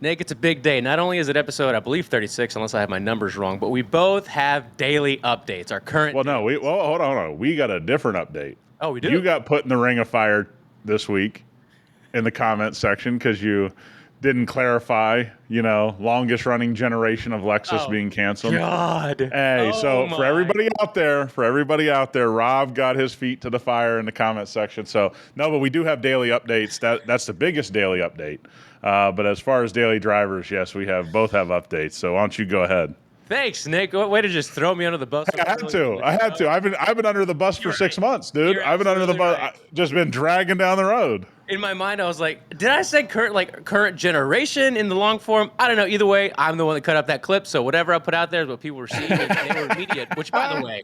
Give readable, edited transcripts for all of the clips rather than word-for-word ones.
Nick, it's a big day. Not only is it episode, I believe, 36, unless I have my numbers wrong, but we both have daily updates. Our current. Well, no, hold on. We got a different update. Oh, we do? You got put in the ring of fire this week in the comment section because you didn't clarify, longest running generation of Lexus being canceled. God. Hey, for everybody out there, Rob got his feet to the fire in the comment section. So, no, but we do have daily updates. That's the biggest daily update. But as far as daily drivers, yes, we both have updates. So why don't you go ahead? Thanks, Nick. Way to just throw me under the bus. I had to. I've been under the bus for 6 months, dude. I've been under the bus. Right. Just been dragging down the road. In my mind, I was like, did I say current generation in the long form? I don't know. Either way, I'm the one that cut up that clip. So whatever I put out there is what people were seeing, and they were immediate. Which, by the way,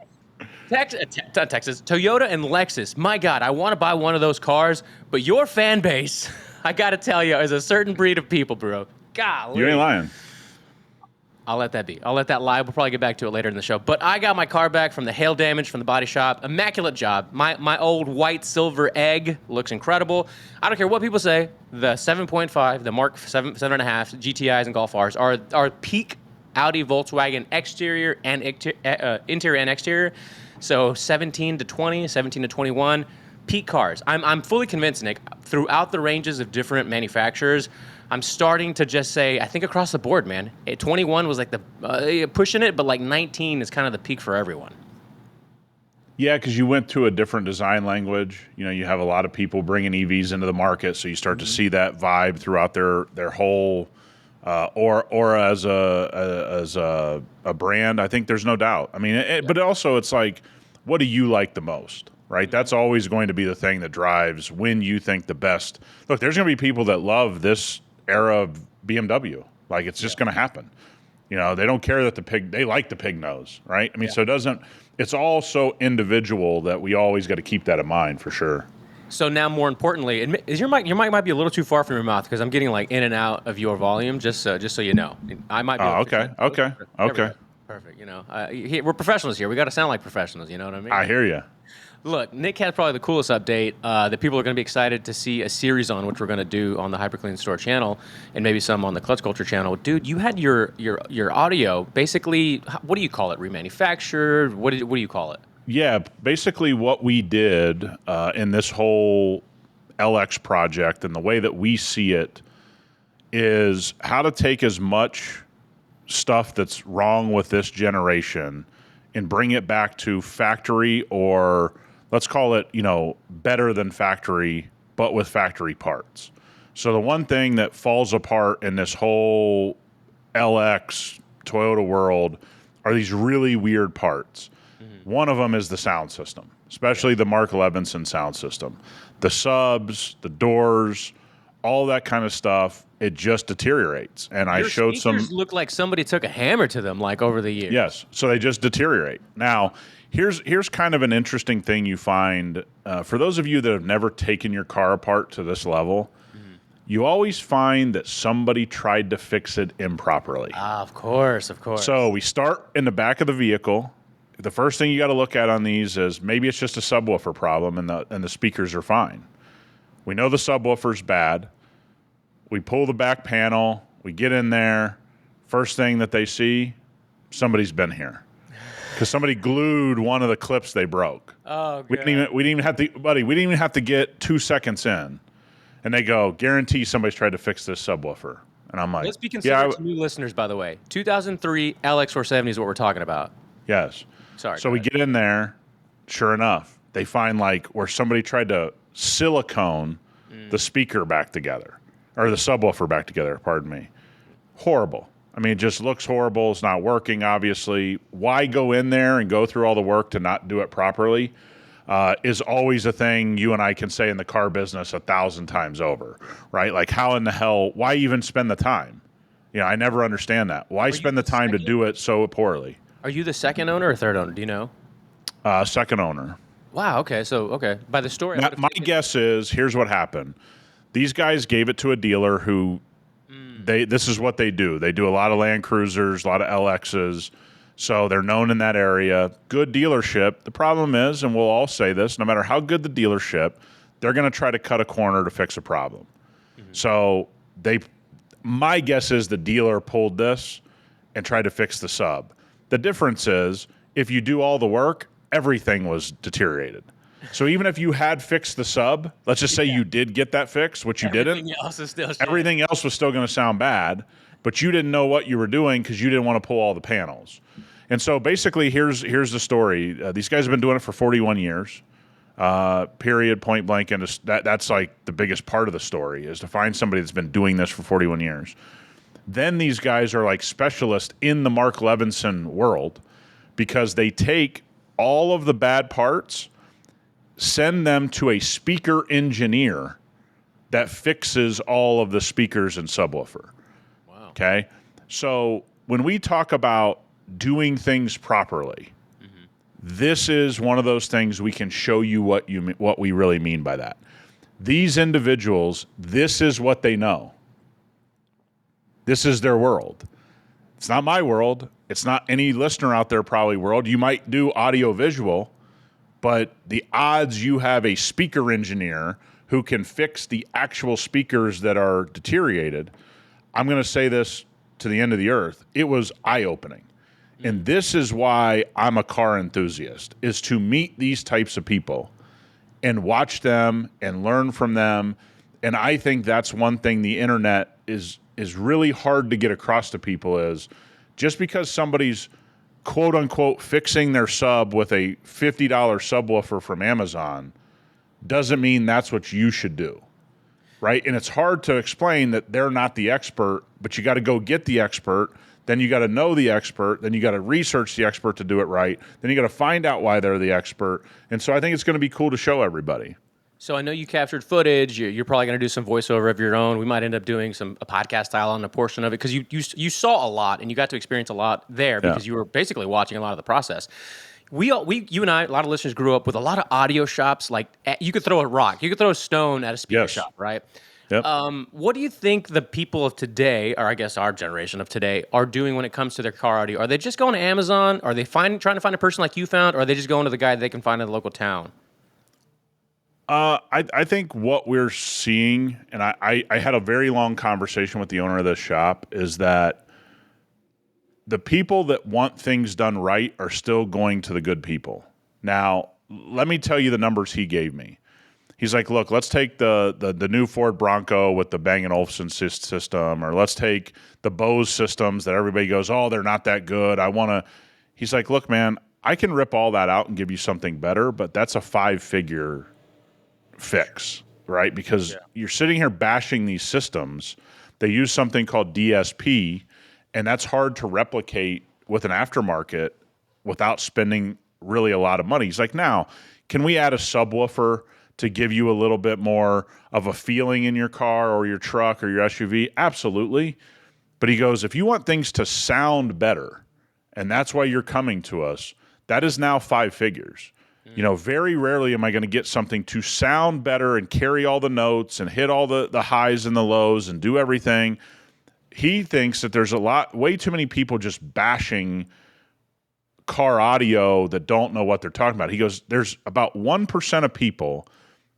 Texas, Toyota and Lexus. My God, I want to buy one of those cars, but your fan base, I got to tell you, is a certain breed of people, bro. Golly. You ain't lying. I'll let that be. I'll let that lie. We'll probably get back to it later in the show. But I got my car back from the hail damage from the body shop. Immaculate job. My old white silver egg looks incredible. I don't care what people say. The 7.5, the Mark 7.5 GTIs and Golf Rs are peak Audi Volkswagen exterior and interior and exterior. So 17 to 20, 17 to 21. Peak cars. I'm fully convinced, Nick, throughout the ranges of different manufacturers, I'm starting to just say, I think across the board, man. 21 was like the pushing it, but like 19 is kind of the peak for everyone. Yeah, because you went to a different design language. You have a lot of people bringing EVs into the market, so you start to see that vibe throughout their whole aura as a brand. I think there's no doubt. I mean, but also it's like, what do you like the most? Right? That's always going to be the thing that drives when you think the best. Look, there's going to be people that love this era of BMW. Like, it's just going to happen. They don't care that they like the pig nose, right? I mean, so it's all so individual that we always got to keep that in mind for sure. So now, more importantly, is your mic might be a little too far from your mouth because I'm getting like in and out of your volume. Just so you know, I might be. Okay. We're professionals here. We got to sound like professionals. You know what I mean? I hear you. Look, Nick has probably the coolest update that people are going to be excited to see a series on, which we're going to do on the Hyperclean Store channel and maybe some on the Clutch Culture channel. Dude, you had your audio basically, what do you call it, remanufactured? What do you call it? Yeah, basically what we did in this whole LX project and the way that we see it is how to take as much stuff that's wrong with this generation and bring it back to factory, or let's call it, better than factory, but with factory parts. So the one thing that falls apart in this whole LX Toyota world are these really weird parts. Mm-hmm. One of them is the sound system, especially the Mark Levinson sound system. The subs, the doors, all that kind of stuff, it just deteriorates. And I showed some. Look like somebody took a hammer to them, like over the years. Yes, so they just deteriorate. Now, here's kind of an interesting thing you find for those of you that have never taken your car apart to this level. Mm-hmm. You always find that somebody tried to fix it improperly. Of course. So we start in the back of the vehicle. The first thing you got to look at on these is maybe it's just a subwoofer problem and the speakers are fine. We know the subwoofer's bad. We pull the back panel. We get in there. First thing that they see, somebody's been here. Because somebody glued one of the clips they broke. Oh, God. We didn't even have to get 2 seconds in. And they go, guarantee somebody's tried to fix this subwoofer. And I'm like, let's be considerate to new listeners, by the way. 2003 LX470 is what we're talking about. Yes. Sorry. So we get in there. Sure enough, they find like where somebody tried to silicone the speaker back together, or the subwoofer back together, pardon me. Horrible. I mean, it just looks horrible. It's not working, obviously. Why go in there and go through all the work to not do it properly is always a thing you and I can say in the car business 1,000 times over, right? Like, how in the hell, why even spend the time? I never understand that. Why spend the time to do it so poorly? Are you the second owner or third owner? Do you know? Second owner. Wow, okay. So, okay. By the story, now, my guess is, here's what happened. These guys gave it to a dealer who, this is what they do. They do a lot of Land Cruisers, a lot of LXs, so they're known in that area. Good dealership. The problem is, and we'll all say this, no matter how good the dealership, they're going to try to cut a corner to fix a problem. Mm-hmm. So my guess is the dealer pulled this and tried to fix the sub. The difference is if you do all the work, everything was deteriorated. So even if you had fixed the sub, let's just say you did get that fixed, which you didn't. Everything else is still shit. Everything else was still going to sound bad, but you didn't know what you were doing because you didn't want to pull all the panels. And so basically, here's the story. These guys have been doing it for 41 years, period, point blank. And that's like the biggest part of the story is to find somebody that's been doing this for 41 years. Then these guys are like specialists in the Mark Levinson world because they take all of the bad parts, send them to a speaker engineer that fixes all of the speakers and subwoofer. Wow. Okay? So when we talk about doing things properly, this is one of those things we can show you what we really mean by that. These individuals, this is what they know. This is their world. It's not my world. It's not any listener out there probably world. You might do audio visual, but the odds you have a speaker engineer who can fix the actual speakers that are deteriorated, I'm going to say this to the end of the earth, it was eye-opening. And this is why I'm a car enthusiast, is to meet these types of people and watch them and learn from them. And I think that's one thing the internet is really hard to get across to people is just because somebody's quote unquote fixing their sub with a $50 subwoofer from Amazon doesn't mean that's what you should do. Right? And it's hard to explain that they're not the expert, but you got to go get the expert. Then you got to know the expert. Then you got to research the expert to do it right. Then you got to find out why they're the expert. And so I think it's going to be cool to show everybody. So I know you captured footage. You're probably going to do some voiceover of your own. We might end up doing a podcast style on a portion of it because you saw a lot and you got to experience a lot there because you were basically watching a lot of the process. You and I, a lot of listeners grew up with a lot of audio shops. Like you could throw a rock, you could throw a stone at a speaker shop, right? Yep. What do you think the people of today, or I guess our generation of today, are doing when it comes to their car audio? Are they just going to Amazon? Are they trying to find a person like you found? Or are they just going to the guy they can find in the local town? I think what we're seeing, and I had a very long conversation with the owner of this shop, is that the people that want things done right are still going to the good people. Now, let me tell you the numbers he gave me. He's like, look, let's take the new Ford Bronco with the Bang & Olufsen system, or let's take the Bose systems that everybody goes, oh, they're not that good. He's like, look, man, I can rip all that out and give you something better, but that's a 5-figure fix, right? Because you're sitting here bashing these systems. They use something called DSP, and that's hard to replicate with an aftermarket without spending really a lot of money. He's like, now, can we add a subwoofer to give you a little bit more of a feeling in your car or your truck or your SUV? Absolutely. But he goes, if you want things to sound better, and that's why you're coming to us, that is now 5 figures. You know, very rarely am I going to get something to sound better and carry all the notes and hit all the highs and the lows and do everything. He thinks that there's way too many people just bashing car audio that don't know what they're talking about. He goes, there's about 1% of people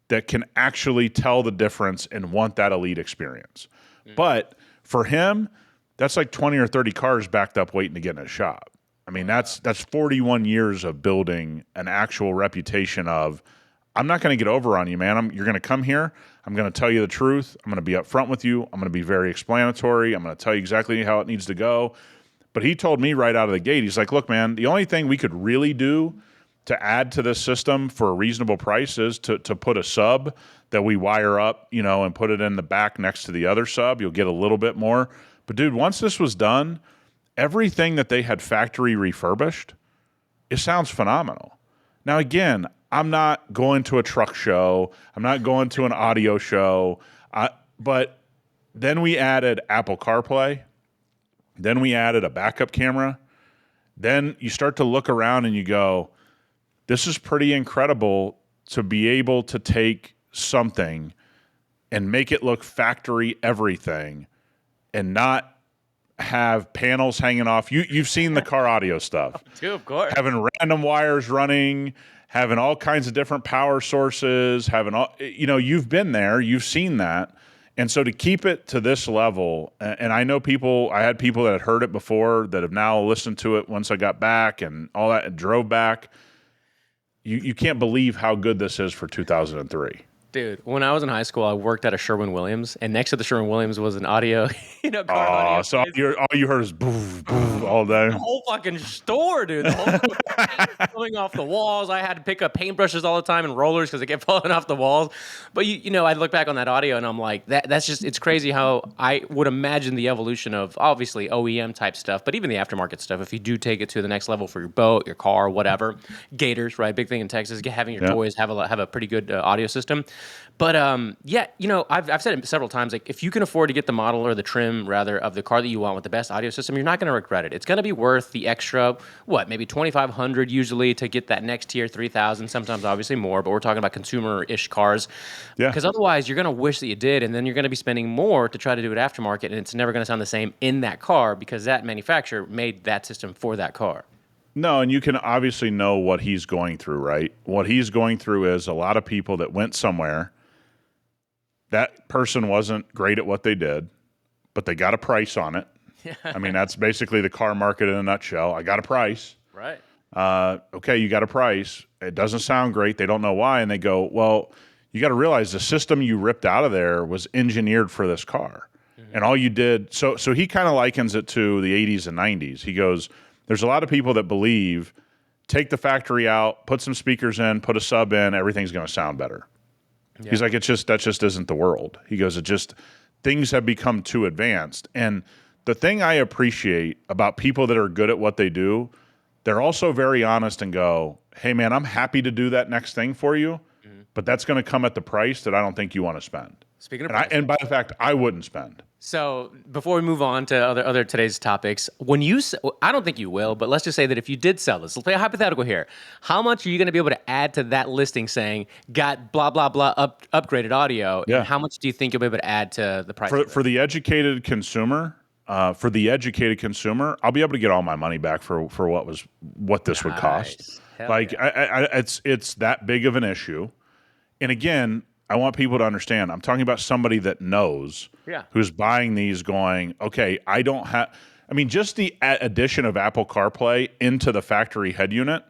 that can actually tell the difference and want that elite experience. But for him, that's like 20 or 30 cars backed up waiting to get in his shop. I mean, that's 41 years of building an actual reputation of, I'm not going to get over on you, man. You're going to come here. I'm going to tell you the truth. I'm going to be upfront with you. I'm going to be very explanatory. I'm going to tell you exactly how it needs to go. But he told me right out of the gate, he's like, look, man, the only thing we could really do to add to this system for a reasonable price is to put a sub that we wire up, you know, and put it in the back next to the other sub. You'll get a little bit more. But dude, once this was done, everything that they had factory refurbished, it sounds phenomenal. Now, again, I'm not going to a truck show. I'm not going to an audio show. But then we added Apple CarPlay. Then we added a backup camera. Then you start to look around and you go, this is pretty incredible to be able to take something and make it look factory everything and not have panels hanging off. You've seen the car audio stuff. Too, of course. Having random wires running, having all kinds of different power sources, having all, you know, you've been there, you've seen that. And so to keep it to this level, and I know I had people that had heard it before that have now listened to it once I got back and all that and drove back. You can't believe how good this is for 2003. Dude, when I was in high school, I worked at a Sherwin-Williams, and next to the Sherwin-Williams was an audio, car audio. So all you heard is boof, boof all day. The whole fucking store, dude. The whole paint coming off the walls. I had to pick up paintbrushes all the time and rollers because they kept falling off the walls. But I look back on that audio and I'm like, that's just, it's crazy how I would imagine the evolution of obviously OEM type stuff, but even the aftermarket stuff. If you do take it to the next level for your boat, your car, whatever, Gators, right? Big thing in Texas, having your toys have a pretty good audio system. But I've said it several times. Like, if you can afford to get the model or the trim rather of the car that you want with the best audio system, you're not going to regret it. It's going to be worth the extra, maybe $2,500 usually to get that next tier, $3,000. Sometimes obviously more, but we're talking about consumer-ish cars. Yeah. Because otherwise, you're going to wish that you did, and then you're going to be spending more to try to do it aftermarket, and it's never going to sound the same in that car because that manufacturer made that system for that car. No, and you can obviously know what he's going through, right? What he's going through is a lot of people that went somewhere. That person wasn't great at what they did, but they got a price on it. I mean, that's basically the car market in a nutshell. I got a price. Right. Okay, you got a price. It doesn't sound great. They don't know why. And they go, well, you got to realize the system you ripped out of there was engineered for this car. Mm-hmm. And all you did, so he kind of likens it to the 80s and 90s. He goes, there's a lot of people that believe, take the factory out, put some speakers in, put a sub in, everything's going to sound better. Yeah. He's like, that just isn't the world. He goes, things have become too advanced. And the thing I appreciate about people that are good at what they do, they're also very honest and go, hey man, I'm happy to do that next thing for you, but that's going to come at the price that I don't think you want to spend. Speaking of and by the fact, I wouldn't spend. So before we move on to other today's topics, I don't think you will, but let's just say that if you did sell this, let's play a hypothetical here. How much are you going to be able to add to that listing saying got blah blah blah upgraded audio? Yeah. And how much do you think you'll be able to add to the price for the educated consumer? I'll be able to get all my money back for what this would cost. Hell like yeah. It's that big of an issue. And again, I want people to understand, I'm talking about somebody that knows, who's buying these going, okay, just the addition of Apple CarPlay into the factory head unit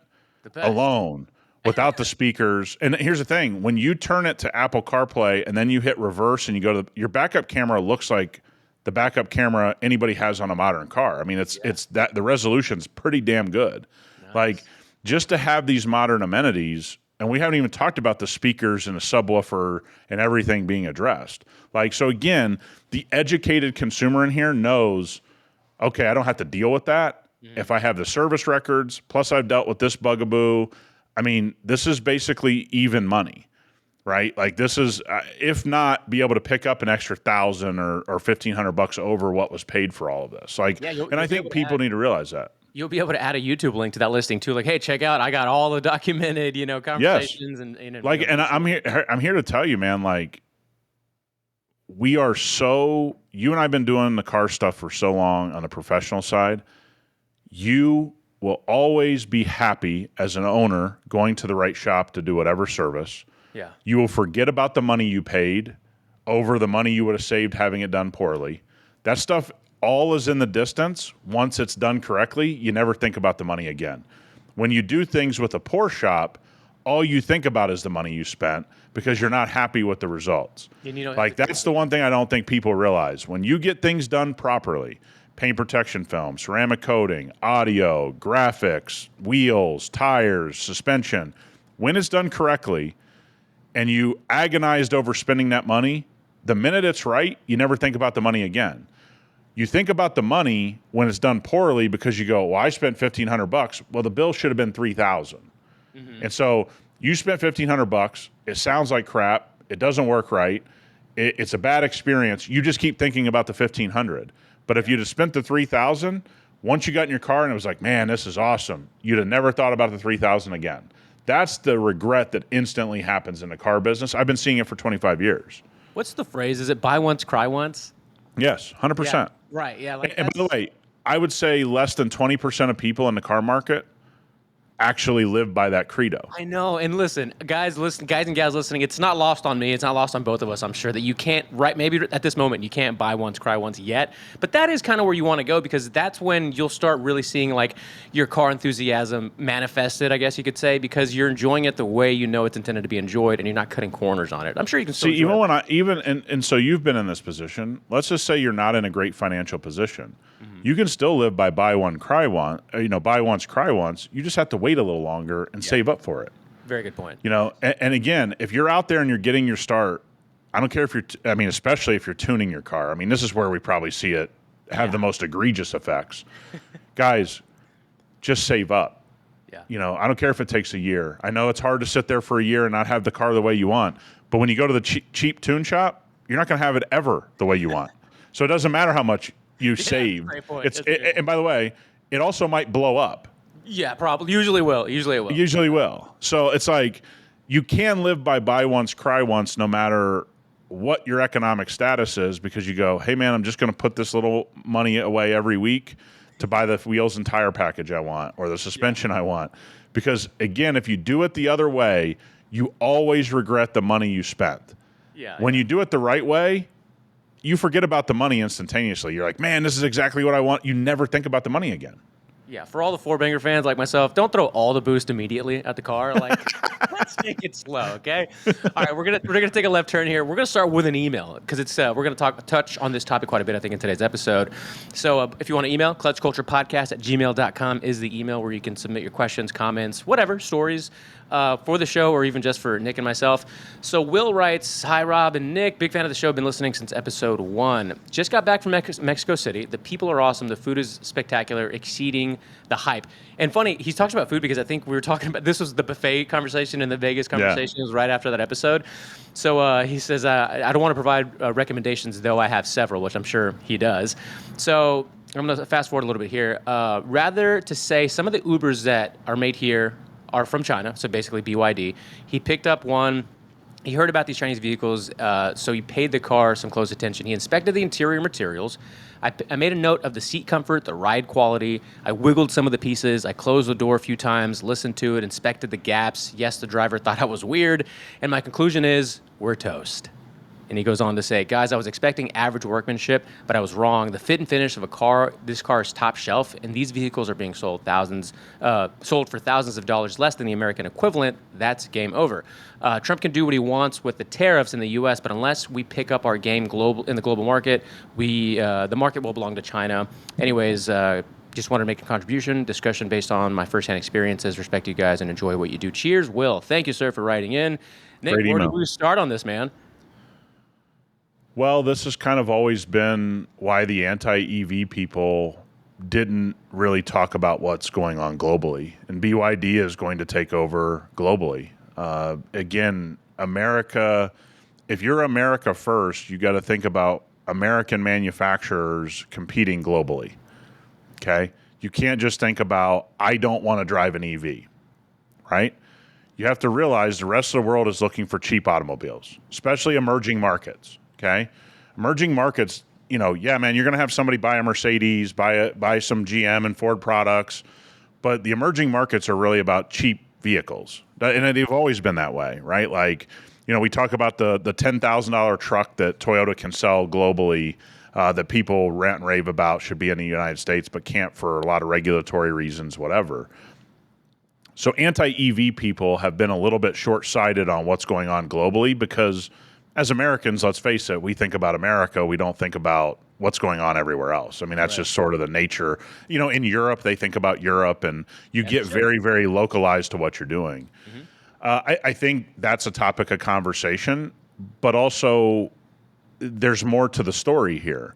alone, without the speakers. And here's the thing, when you turn it to Apple CarPlay and then you hit reverse and you go to your backup camera looks like the backup camera anybody has on a modern car. I mean, it's that the resolution's pretty damn good. Nice. Like, just to have these modern amenities. And we haven't even talked about the speakers and the subwoofer and everything being addressed. Like, so again, the educated consumer in here knows, okay, I don't have to deal with that. If I have the service records, plus I've dealt with this bugaboo. I mean, this is basically even money, right? Like, this is, if not, be able to pick up an extra $1,000 or $1,500 over what was paid for all of this. Like, and I think people need to realize that. You'll be able to add a YouTube link to that listing too. Like, hey, check out, I got all the documented, conversations. Yes. And like, and I'm here to tell you, man, like, you and I've been doing the car stuff for so long on the professional side. You will always be happy as an owner going to the right shop to do whatever service. Yeah. You will forget about the money you paid over the money you would have saved having it done poorly. That stuff all is in the distance. Once it's done correctly, you never think about the money again. When you do things with a poor shop, all you think about is the money you spent because you're not happy with the results. Like, that's the one thing I don't think people realize. When you get things done properly, paint protection film, ceramic coating, audio, graphics, wheels, tires, suspension, when it's done correctly and you agonized over spending that money, the minute it's right, you never think about the money again. You think about the money when it's done poorly because you go, well, I spent $1,500. Well, the bill should have been $3,000. And so you spent $1,500. It sounds like crap. It doesn't work right. It's a bad experience. You just keep thinking about the $1,500. But if you'd have spent the $3,000, once you got in your car and it was like, man, this is awesome, you'd have never thought about the $3,000 again. That's the regret that instantly happens in the car business. I've been seeing it for 25 years. What's the phrase? Is it buy once, cry once? Yes, 100%. Yeah, right, yeah. And by the way, I would say less than 20% of people in the car market actually live by that credo. I know, and listen, guys and gals listening, it's not lost on me. It's not lost on both of us. I'm sure that you can't, right? Maybe at this moment you can't buy once, cry once yet, but that is kind of where you want to go because that's when you'll start really seeing like your car enthusiasm manifested, I guess you could say, because you're enjoying it the way you know it's intended to be enjoyed, and you're not cutting corners on it. I'm sure you can still See, even enjoy when and so you've been in this position. Let's just say you're not in a great financial position. You can still live by buy one, cry one. Buy once, cry once. You just have to wait a little longer and save up for it. Very good point. And again, if you're out there and you're getting your start, I don't care if especially if you're tuning your car. I mean, this is where we probably see it have the most egregious effects. Guys, just save up. Yeah. I don't care if it takes a year. I know it's hard to sit there for a year and not have the car the way you want. But when you go to the cheap tune shop, you're not going to have it ever the way you want. So it doesn't matter how much you saved. Great point. And by the way, it also might blow up. Yeah, probably. Usually will. Usually will. So it's like you can live by buy once, cry once, no matter what your economic status is, because you go, hey man, I'm just going to put this little money away every week to buy the wheels and tire package I want or the suspension I want. Because again, if you do it the other way, you always regret the money you spent. When you do it the right way, you forget about the money instantaneously. You're like, man, this is exactly what I want. You never think about the money again. Yeah, for all the four-banger fans like myself, don't throw all the boost immediately at the car. Like, let's take it slow, okay? All right, we're gonna take a left turn here. We're gonna start with an email because it's we're gonna touch on this topic quite a bit, I think, in today's episode. So if you want to email, clutchculturepodcast@gmail.com is the email where you can submit your questions, comments, whatever, stories for the show or even just for Nick and myself. So Will writes, hi, Rob and Nick. Big fan of the show. Been listening since episode 1. Just got back from Mexico City. The people are awesome. The food is spectacular, exceeding the hype. And funny, he talks about food because I think we were talking about, this was the buffet conversation and the Vegas conversation. It was right after that episode. So he says, I don't want to provide recommendations, though I have several, which I'm sure he does. So I'm going to fast forward a little bit here. Rather to say some of the Ubers that are made here are from China, so basically BYD. He picked up one. He heard about these Chinese vehicles, so he paid the car some close attention. He inspected the interior materials. I made a note of the seat comfort, the ride quality. I wiggled some of the pieces. I closed the door a few times, listened to it, inspected the gaps. Yes, the driver thought I was weird. And my conclusion is, we're toast. And he goes on to say, guys, I was expecting average workmanship, but I was wrong. The fit and finish of this car is top shelf, and these vehicles are being sold for thousands of dollars less than the American equivalent. That's game over. Trump can do what he wants with the tariffs in the U.S., but unless we pick up our game in the global market, the market will belong to China. Anyways, just wanted to make a contribution, discussion based on my firsthand experiences. Respect you guys and enjoy what you do. Cheers, Will. Thank you, sir, for writing in. Nick, where do we start on this, man? Well, this has kind of always been why the anti-EV people didn't really talk about what's going on globally. And BYD is going to take over globally. Again, America, if you're America first, you got to think about American manufacturers competing globally. Okay? You can't just think about, I don't want to drive an EV, right? You have to realize the rest of the world is looking for cheap automobiles, especially emerging markets. Okay, emerging markets, yeah, man, you're going to have somebody buy a Mercedes, buy some GM and Ford products, but the emerging markets are really about cheap vehicles, and they've always been that way, right? Like, we talk about the $10,000 truck that Toyota can sell globally that people rant and rave about should be in the United States, but can't for a lot of regulatory reasons, whatever. So anti-EV people have been a little bit short-sighted on what's going on globally because as Americans, let's face it, we think about America. We don't think about what's going on everywhere else. I mean, that's just sort of the nature. In Europe, they think about Europe, and you get very, very localized to what you're doing. Mm-hmm. I think that's a topic of conversation, but also there's more to the story here.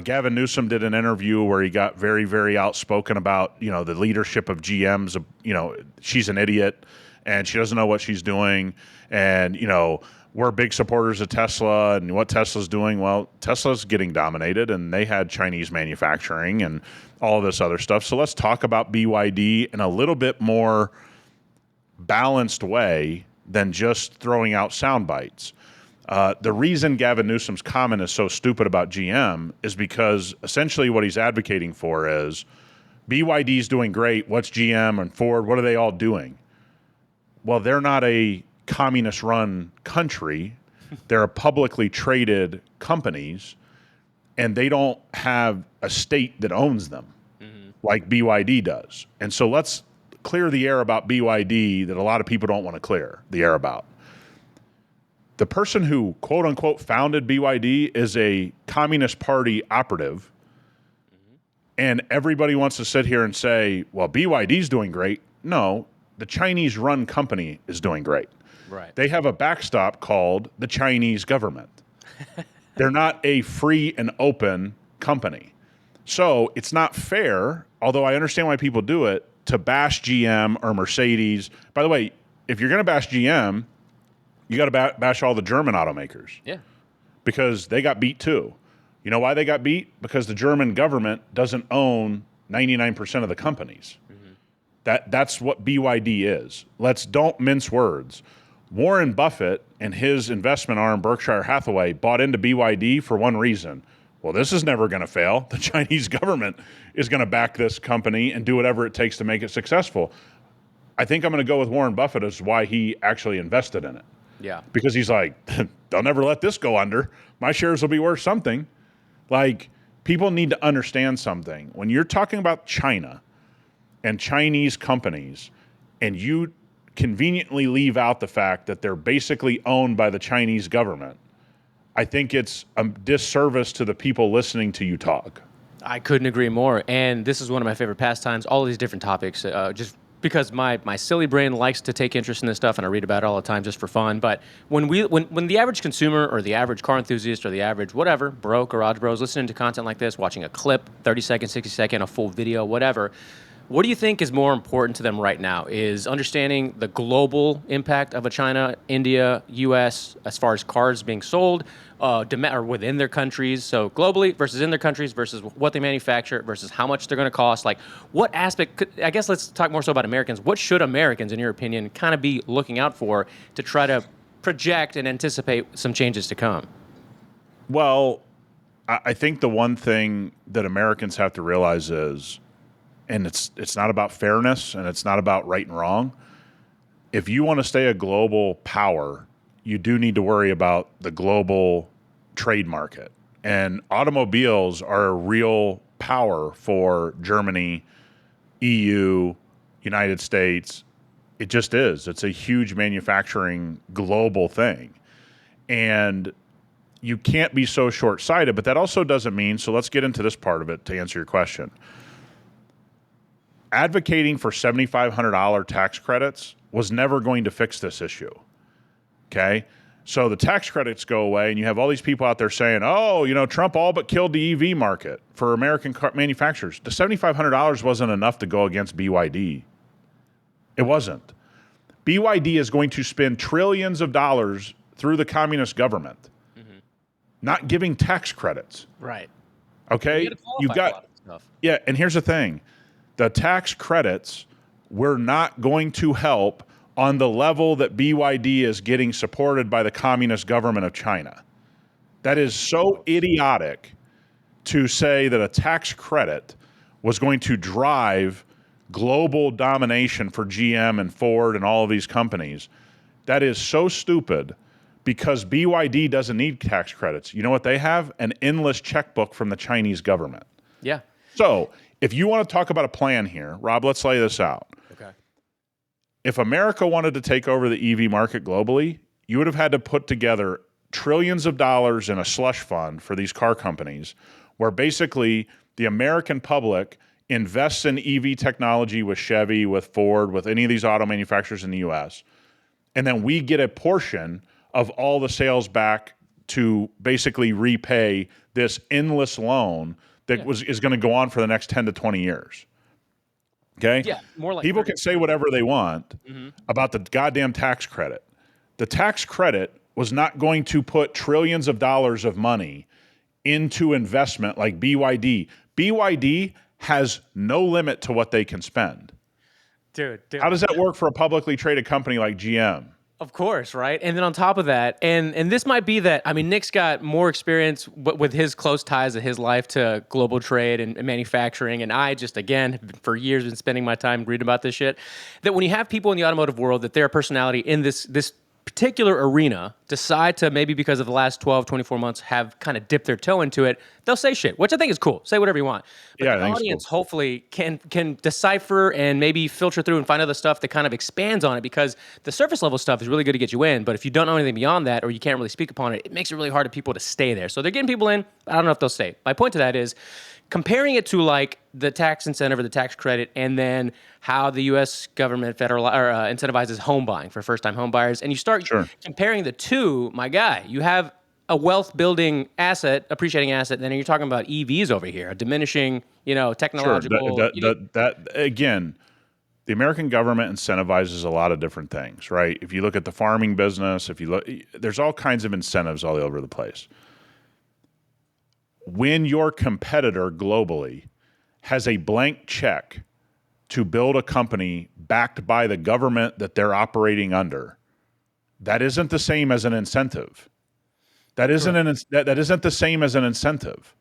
Gavin Newsom did an interview where he got very, very outspoken about, the leadership of GM's, she's an idiot and she doesn't know what she's doing. And, we're big supporters of Tesla and what Tesla's doing. Well, Tesla's getting dominated and they had Chinese manufacturing and all of this other stuff. So let's talk about BYD in a little bit more balanced way than just throwing out sound bites. The reason Gavin Newsom's comment is so stupid about GM is because essentially what he's advocating for is BYD's doing great. What's GM and Ford? What are they all doing? Well, they're not a communist-run country. They're a publicly traded companies, and they don't have a state that owns them like BYD does. And so let's clear the air about BYD that a lot of people don't want to clear the air about. The person who, quote unquote, founded BYD is a Communist Party operative. And everybody wants to sit here and say, well, BYD's doing great. No, the Chinese-run company is doing great. Right. They have a backstop called the Chinese government. They're not a free and open company. So it's not fair, although I understand why people do it, to bash GM or Mercedes. By the way, if you're going to bash GM, you got to bash all the German automakers. Yeah. Because they got beat too. You know why they got beat? Because the German government doesn't own 99% of the companies. That's what BYD is. Don't mince words. Warren Buffett and his investment arm, Berkshire Hathaway, bought into BYD for one reason. Well, this is never going to fail. The Chinese government is going to back this company and do whatever it takes to make it successful. I think I'm going to go with Warren Buffett as why he actually invested in it. Yeah. Because he's like, they'll never let this go under. My shares will be worth something. Like, people need to understand something. When you're talking about China and Chinese companies, and you conveniently leave out the fact that they're basically owned by the Chinese government, I think it's a disservice to the people listening to you talk. I couldn't agree more. And this is one of my favorite pastimes, all of these different topics, just because my silly brain likes to take interest in this stuff, and I read about it all the time just for fun. But when the average consumer or the average car enthusiast or the average whatever, bro, garage bros, listening to content like this, watching a clip, 30 second, 60 second, a full video, whatever, what do you think is more important to them right now? Is understanding the global impact of a China, India, U.S. as far as cars being sold, or within their countries, so globally versus in their countries versus what they manufacture versus how much they're going to cost? Like, what aspect? I guess let's talk more so about Americans. What should Americans, in your opinion, kind of be looking out for to try to project and anticipate some changes to come? Well, I think the one thing that Americans have to realize is, and it's not about fairness and it's not about right and wrong. If you want to stay a global power, you do need to worry about the global trade market. And automobiles are a real power for Germany, EU, United States. It just is. It's a huge manufacturing global thing. And you can't be so short-sighted, but that also doesn't mean, so let's get into this part of it to answer your question. Advocating for $7,500 tax credits was never going to fix this issue. Okay? So the tax credits go away, and you have all these people out there saying, oh, Trump all but killed the EV market for American car manufacturers. The $7,500 wasn't enough to go against BYD. It wasn't. BYD is going to spend trillions of dollars through the communist government, not giving tax credits. Right. Okay? You've got, a lot of stuff. Yeah, and here's the thing. The tax credits were not going to help on the level that BYD is getting supported by the Communist government of China. That is so idiotic to say that a tax credit was going to drive global domination for GM and Ford and all of these companies. That is so stupid because BYD doesn't need tax credits. You know what they have? An endless checkbook from the Chinese government. Yeah. So if you want to talk about a plan here, Rob, let's lay this out. Okay. If America wanted to take over the EV market globally, you would have had to put together trillions of dollars in a slush fund for these car companies, where basically the American public invests in EV technology with Chevy, with Ford, with any of these auto manufacturers in the U.S., and then we get a portion of all the sales back to basically repay this endless loan that is going to go on for the next 10 to 20 years. Okay? Yeah, more like people can say whatever they want about the goddamn tax credit. The tax credit was not going to put trillions of dollars of money into investment like BYD. BYD has no limit to what they can spend. Dude. How does that work for a publicly traded company like GM? Of course, right? And then on top of that, and this might be that, I mean, Nick's got more experience with his close ties of his life to global trade and manufacturing, and I just, again, for years been spending my time reading about this shit, that when you have people in the automotive world that their personality in this particular arena decide to, maybe because of the last 12, 24 months, have kind of dipped their toe into it, they'll say shit, which I think is cool. Say whatever you want. But Yeah, I the think it's audience cool. hopefully can decipher and maybe filter through and find other stuff that kind of expands on it, because the surface level stuff is really good to get you in, but if you don't know anything beyond that, or you can't really speak upon it, it makes it really hard for people to stay there. So they're getting people in. I don't know if they'll stay. My point to that is comparing it to like the tax incentive or the tax credit, and then how the U.S. government incentivizes home buying for first-time home buyers, and you start Sure. comparing the two. My guy, you have a wealth-building asset, appreciating asset, and then you're talking about EVs over here, a diminishing, Sure. technological. That again, the American government incentivizes a lot of different things, right? If you look at the farming business, if you look, there's all kinds of incentives all over the place. When your competitor globally has a blank check to build a company backed by the government that they're operating under, that isn't the same as an incentive. That isn't the same as an incentive.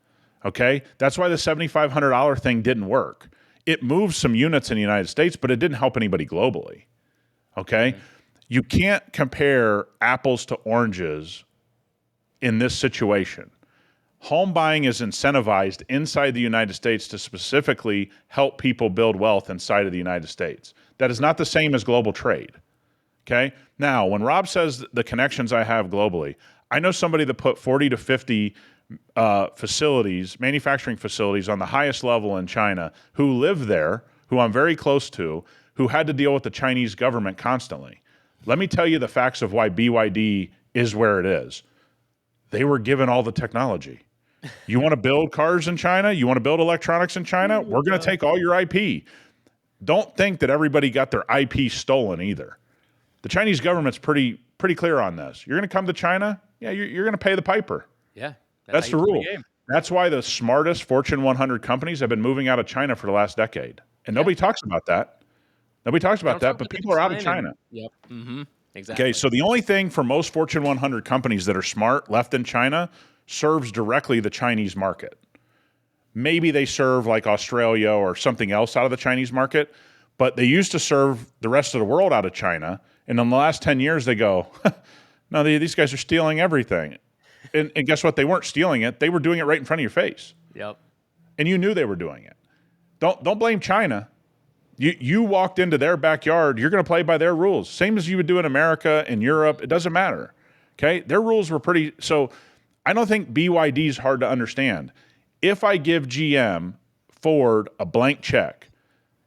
Okay? That's why the $7,500 thing didn't work. It moved some units in the United States, but it didn't help anybody globally. Okay? Mm-hmm. You can't compare apples to oranges in this situation. Home buying is incentivized inside the United States to specifically help people build wealth inside of the United States. That is not the same as global trade. Okay? Now, when Rob says the connections I have globally, I know somebody that put 40 to 50 manufacturing facilities on the highest level in China, who live there, who I'm very close to, who had to deal with the Chinese government constantly. Let me tell you the facts of why BYD is where it is. They were given all the technology. You want to build cars in China? You want to build electronics in China? We're going to take all your IP. Don't think that everybody got their IP stolen either. The Chinese government's pretty clear on this. You're going to come to China? Yeah, you're going to pay the piper. Yeah. That's the rule. That's why the smartest Fortune 100 companies have been moving out of China for the last decade. And nobody talks about that. Nobody talks about that, but people are out of China. Yep. Mm-hmm. Exactly. Okay, so the only thing for most Fortune 100 companies that are smart left in China serves directly the Chinese market. Maybe they serve like Australia or something else out of the Chinese market, but they used to serve the rest of the world out of China. And in the last 10 years, they go, no, these guys are stealing everything. And guess what? They weren't stealing it. They were doing it right in front of your face. Yep. And you knew they were doing it. Don't blame China. You walked into their backyard. You're going to play by their rules. Same as you would do in America and Europe. It doesn't matter. Okay? Their rules were pretty. So I don't think BYD is hard to understand. If I give GM, Ford, a blank check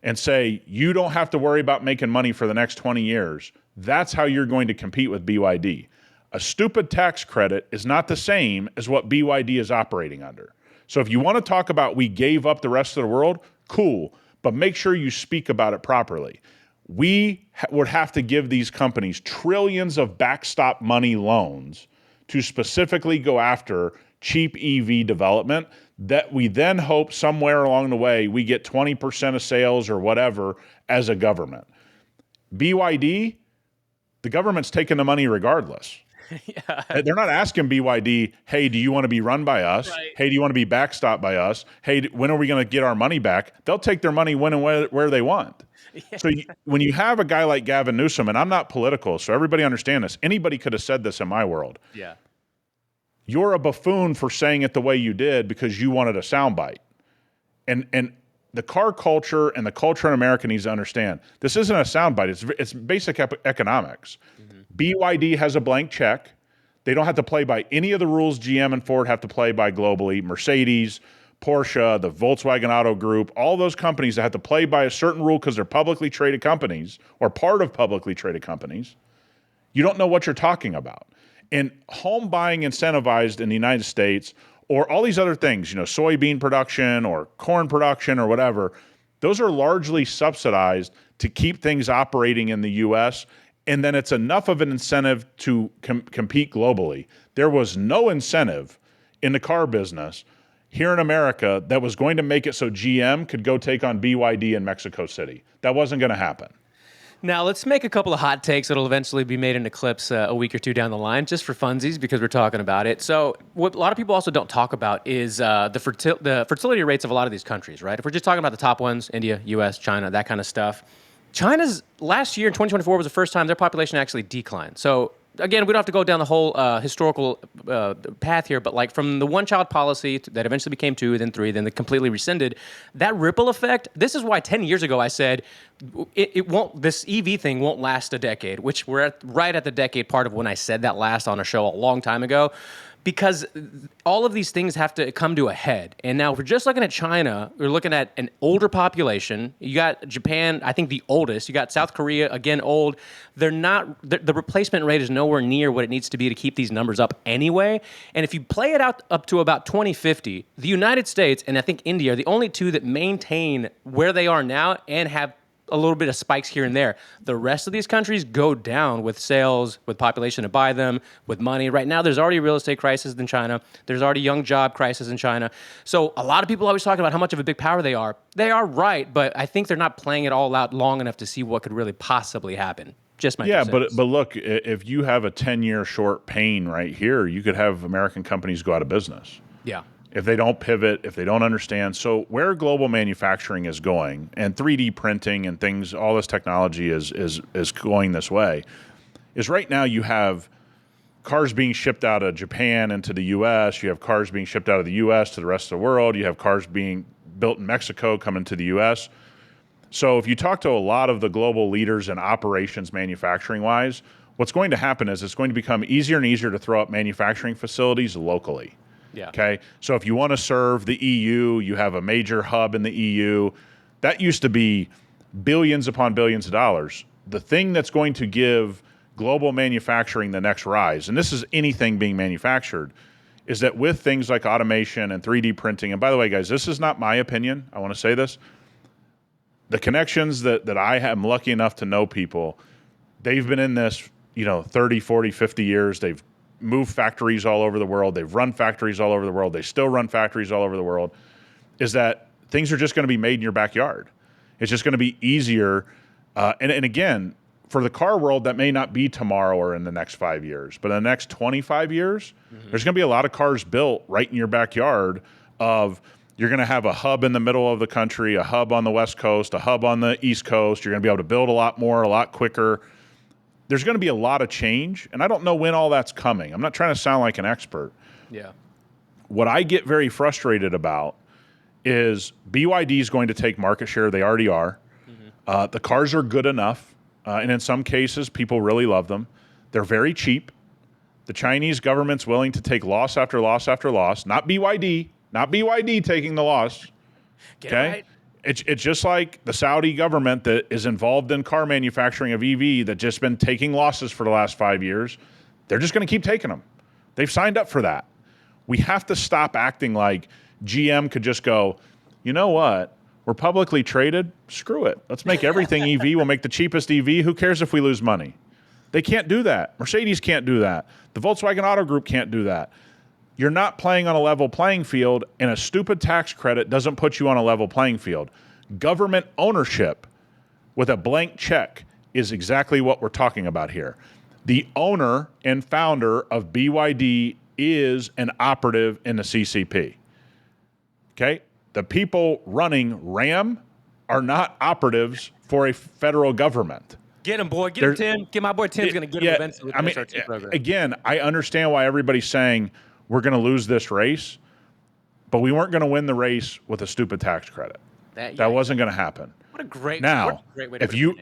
and say, you don't have to worry about making money for the next 20 years, that's how you're going to compete with BYD. A stupid tax credit is not the same as what BYD is operating under. So if you want to talk about we gave up the rest of the world, cool, but make sure you speak about it properly. We would have to give these companies trillions of backstop money loans to specifically go after cheap EV development that we then hope somewhere along the way we get 20% of sales or whatever as a government. BYD, the government's taking the money regardless. Yeah. They're not asking BYD, hey, do you want to be run by us? Right. Hey, do you want to be backstopped by us? Hey, when are we going to get our money back? They'll take their money when and where they want. Yeah. So when you have a guy like Gavin Newsom, and I'm not political, so everybody understand this. Anybody could have said this in my world. Yeah. You're a buffoon for saying it the way you did because you wanted a soundbite. And the car culture and the culture in America needs to understand this isn't a soundbite. It's basic economics. Mm-hmm. BYD has a blank check. They don't have to play by any of the rules GM and Ford have to play by globally. Mercedes, Porsche, the Volkswagen Auto Group, all those companies that have to play by a certain rule because they're publicly traded companies or part of publicly traded companies. You don't know what you're talking about. And home buying incentivized in the United States or all these other things, soybean production or corn production or whatever, those are largely subsidized to keep things operating in the U.S., and then it's enough of an incentive to compete globally. There was no incentive in the car business here in America that was going to make it so GM could go take on BYD in Mexico City. That wasn't going to happen. Now, let's make a couple of hot takes that'll eventually be made into clips a week or two down the line, just for funsies, because we're talking about it. So what a lot of people also don't talk about is the fertility rates of a lot of these countries, right? If we're just talking about the top ones, India, U.S., China, that kind of stuff, China's last year in 2024 was the first time their population actually declined. So again, we don't have to go down the whole historical path here, but like from the one-child policy that eventually became 2, then 3, then they completely rescinded, that ripple effect, this is why 10 years ago I said it won't, this EV thing won't last a decade, which we're right at the decade part of when I said that last on a show a long time ago. Because all of these things have to come to a head. And now if we're just looking at China, we're looking at an older population. You got Japan, I think the oldest. You got South Korea, again, old. They're not, the replacement rate is nowhere near what it needs to be to keep these numbers up anyway. And if you play it out up to about 2050, the United States and I think India are the only two that maintain where they are now and have a little bit of spikes here and there. The rest of these countries go down with sales, with population to buy them, with money. Right now, there's already a real estate crisis in China. There's already young job crisis in China. So a lot of people always talking about how much of a big power they are. They are right, but I think they're not playing it all out long enough to see what could really possibly happen. Just my Yeah, but look, if you have a 10-year short pain right here, you could have American companies go out of business. Yeah. If they don't pivot, if they don't understand. So where global manufacturing is going and 3D printing and things, all this technology is going this way, is right now you have cars being shipped out of Japan into the U.S. You have cars being shipped out of the U.S. to the rest of the world. You have cars being built in Mexico coming to the U.S. So if you talk to a lot of the global leaders in operations manufacturing-wise, what's going to happen is it's going to become easier and easier to throw up manufacturing facilities locally. Yeah. Okay. So if you want to serve the EU, you have a major hub in the EU. That used to be billions upon billions of dollars. The thing that's going to give global manufacturing the next rise, and this is anything being manufactured, is that with things like automation and 3D printing, and by the way, guys, this is not my opinion. I want to say this. The connections that I am lucky enough to know people, they've been in this, 30, 40, 50 years. They've moved factories all over the world. They've run factories all over the world. They still run factories all over the world. Is that things are just going to be made in your backyard. It's just going to be easier. And again, for the car world, that may not be tomorrow or in the next 5 years, but in the next 25 years, there's going to be a lot of cars built right in your backyard you're going to have a hub in the middle of the country, a hub on the West Coast, a hub on the East Coast. You're going to be able to build a lot more, a lot quicker. There's going to be a lot of change, and I don't know when all that's coming. I'm not trying to sound like an expert. Yeah. What I get very frustrated about is BYD is going to take market share. They already are. The cars are good enough, and in some cases, people really love them. They're very cheap. The Chinese government's willing to take loss after loss after loss. Not BYD taking the loss. Get okay? Right. It's just like the Saudi government that is involved in car manufacturing of EV that just been taking losses for the last 5 years. They're just going to keep taking them. They've signed up for that. We have to stop acting like GM could just go, you know what? We're publicly traded. Screw it. Let's make everything EV. We'll make the cheapest EV. Who cares if we lose money? They can't do that. Mercedes can't do that. The Volkswagen Auto Group can't do that. You're not playing on a level playing field, and a stupid tax credit doesn't put you on a level playing field. Government ownership with a blank check is exactly what we're talking about here. The owner and founder of BYD is an operative in the CCP. Okay? The people running RAM are not operatives for a federal government. Get him, boy. Get him, Tim. Get my boy Tim's going to get him eventually with the SRT program. Again, I understand why everybody's saying we're going to lose this race, but we weren't going to win the race with a stupid tax credit. That wasn't going to happen. What a great way to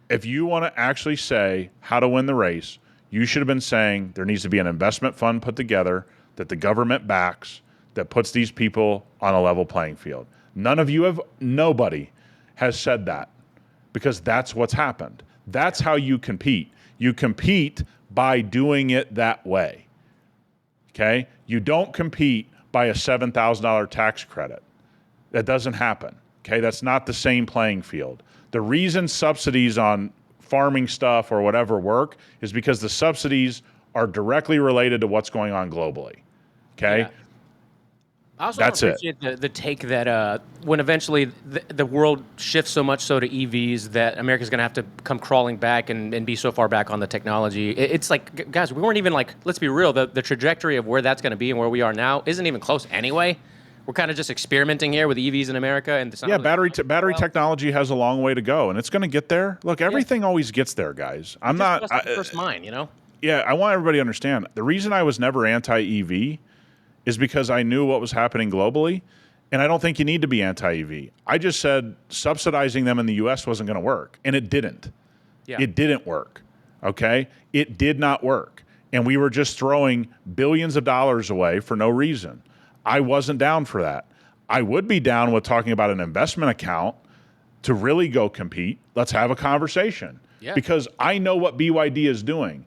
if you want to actually say how to win the race, you should have been saying there needs to be an investment fund put together that the government backs that puts these people on a level playing field. Nobody has said that, because that's what's happened. That's how you compete. You compete by doing it that way. Okay? You don't compete by a $7,000 tax credit. That doesn't happen. Okay? That's not the same playing field. The reason subsidies on farming stuff or whatever work is because the subsidies are directly related to what's going on globally. Okay? I also That's it. appreciate the take that when eventually the world shifts so much so to EVs that America's going to have to come crawling back and be so far back on the technology. It's like, guys, we weren't even like, let's be real, the trajectory of where that's going to be and where we are now isn't even close anyway. We're kind of just experimenting here with EVs in America. And it's not really battery technology has a long way to go, and it's going to get there. Look, everything always gets there, guys. I'm not first mine, Yeah, I want everybody to understand. The reason I was never anti-EV is because I knew what was happening globally, and I don't think you need to be anti-EV. I just said subsidizing them in the U.S. wasn't going to work, and it didn't. Yeah. It didn't work, okay? It did not work, and we were just throwing billions of dollars away for no reason. I wasn't down for that. I would be down with talking about an investment account to really go compete. Let's have a conversation. Yeah. Because I know what BYD is doing.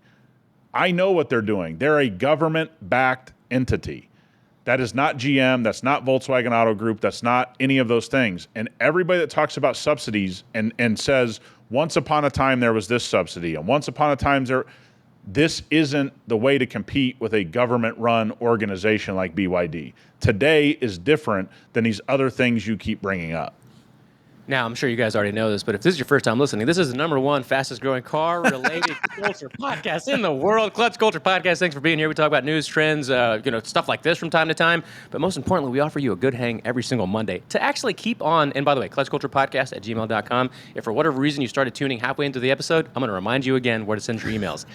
I know what they're doing. They're a government-backed entity. That is not GM. That's not Volkswagen Auto Group. That's not any of those things. And everybody that talks about subsidies and says, once upon a time there was this subsidy, and once upon a time this isn't the way to compete with a government-run organization like BYD. Today is different than these other things you keep bringing up. Now, I'm sure you guys already know this, but if this is your first time listening, this is the #1 fastest growing car-related culture podcast in the world. Clutch Culture Podcast. Thanks for being here. We talk about news, trends, stuff like this from time to time. But most importantly, we offer you a good hang every single Monday to actually keep on. And by the way, clutchculturepodcast@gmail.com. If for whatever reason you started tuning halfway into the episode, I'm going to remind you again where to send your emails.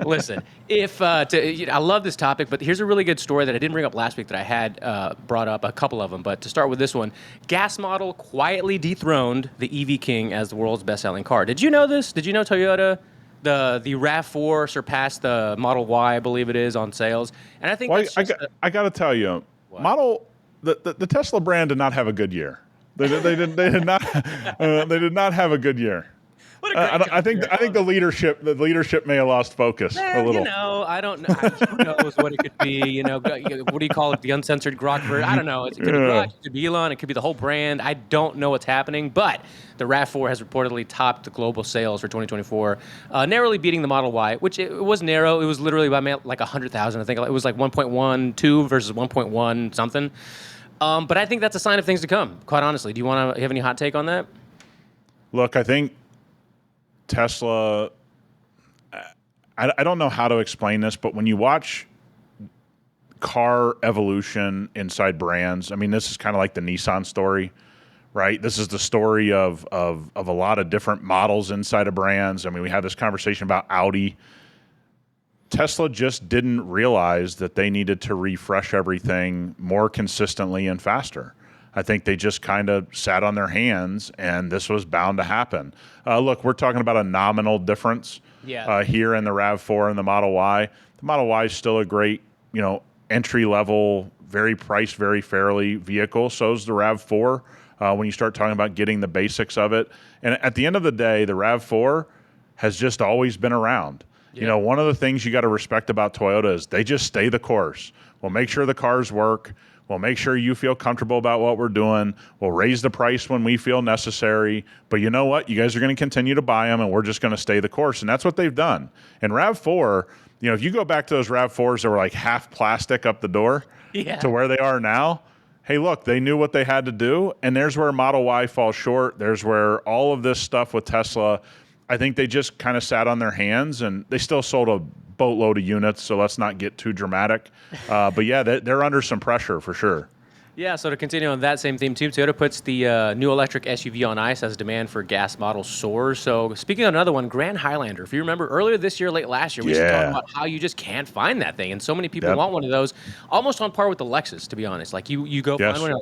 Listen, I love this topic, but here's a really good story that I didn't bring up last week that I had brought up, a couple of them. But to start with this one, gas model quietly dethroned the EV King as the world's best-selling car. Did you know this? Did you know Toyota, the RAV4 surpassed the Model Y, I believe it is, on sales? And I think I got to tell you, the Tesla brand did not have a good year. They did not have a good year. I think the leadership may have lost focus a little. I don't know. Who knows what it could be? What do you call it? The uncensored Grok version? I don't know. It could be Grok, it could be Elon, it could be the whole brand. I don't know what's happening, but the RAV4 has reportedly topped the global sales for 2024, narrowly beating the Model Y, which it was narrow. It was literally by like 100,000. I think it was like 1.12 versus 1.1 something. But I think that's a sign of things to come. Quite honestly, do you have any hot take on that? Look, I think Tesla, I don't know how to explain this, but when you watch car evolution inside brands, I mean, this is kind of like the Nissan story, right? This is the story of a lot of different models inside of brands. I mean, we had this conversation about Audi. Tesla just didn't realize that they needed to refresh everything more consistently and faster. I think they just kind of sat on their hands, and this was bound to happen. Look, we're talking about a nominal difference here in the RAV4 and the Model Y. The Model Y is still a great, entry-level, very priced, very fairly vehicle. So is the RAV4 when you start talking about getting the basics of it. And at the end of the day, the RAV4 has just always been around. Yeah. One of the things you got to respect about Toyota is they just stay the course. We'll make sure the cars work. We'll make sure you feel comfortable about what we're doing. We'll raise the price when we feel necessary. But you know what? You guys are going to continue to buy them, and we're just going to stay the course. And that's what they've done. And RAV4, if you go back to those RAV4s that were like half plastic up the door to where they are now, hey, look, they knew what they had to do. And there's where Model Y falls short. There's where all of this stuff with Tesla, I think they just kind of sat on their hands, and they still sold a boatload of units, so let's not get too dramatic. But yeah, they're under some pressure for sure. Yeah, so to continue on that same theme too, Toyota puts the new electric SUV on ice as demand for gas models soars. So speaking of another one, Grand Highlander. If you remember earlier this year, late last year, we used to talk about how you just can't find that thing. And so many people want one of those, almost on par with the Lexus, to be honest. Like you go find one,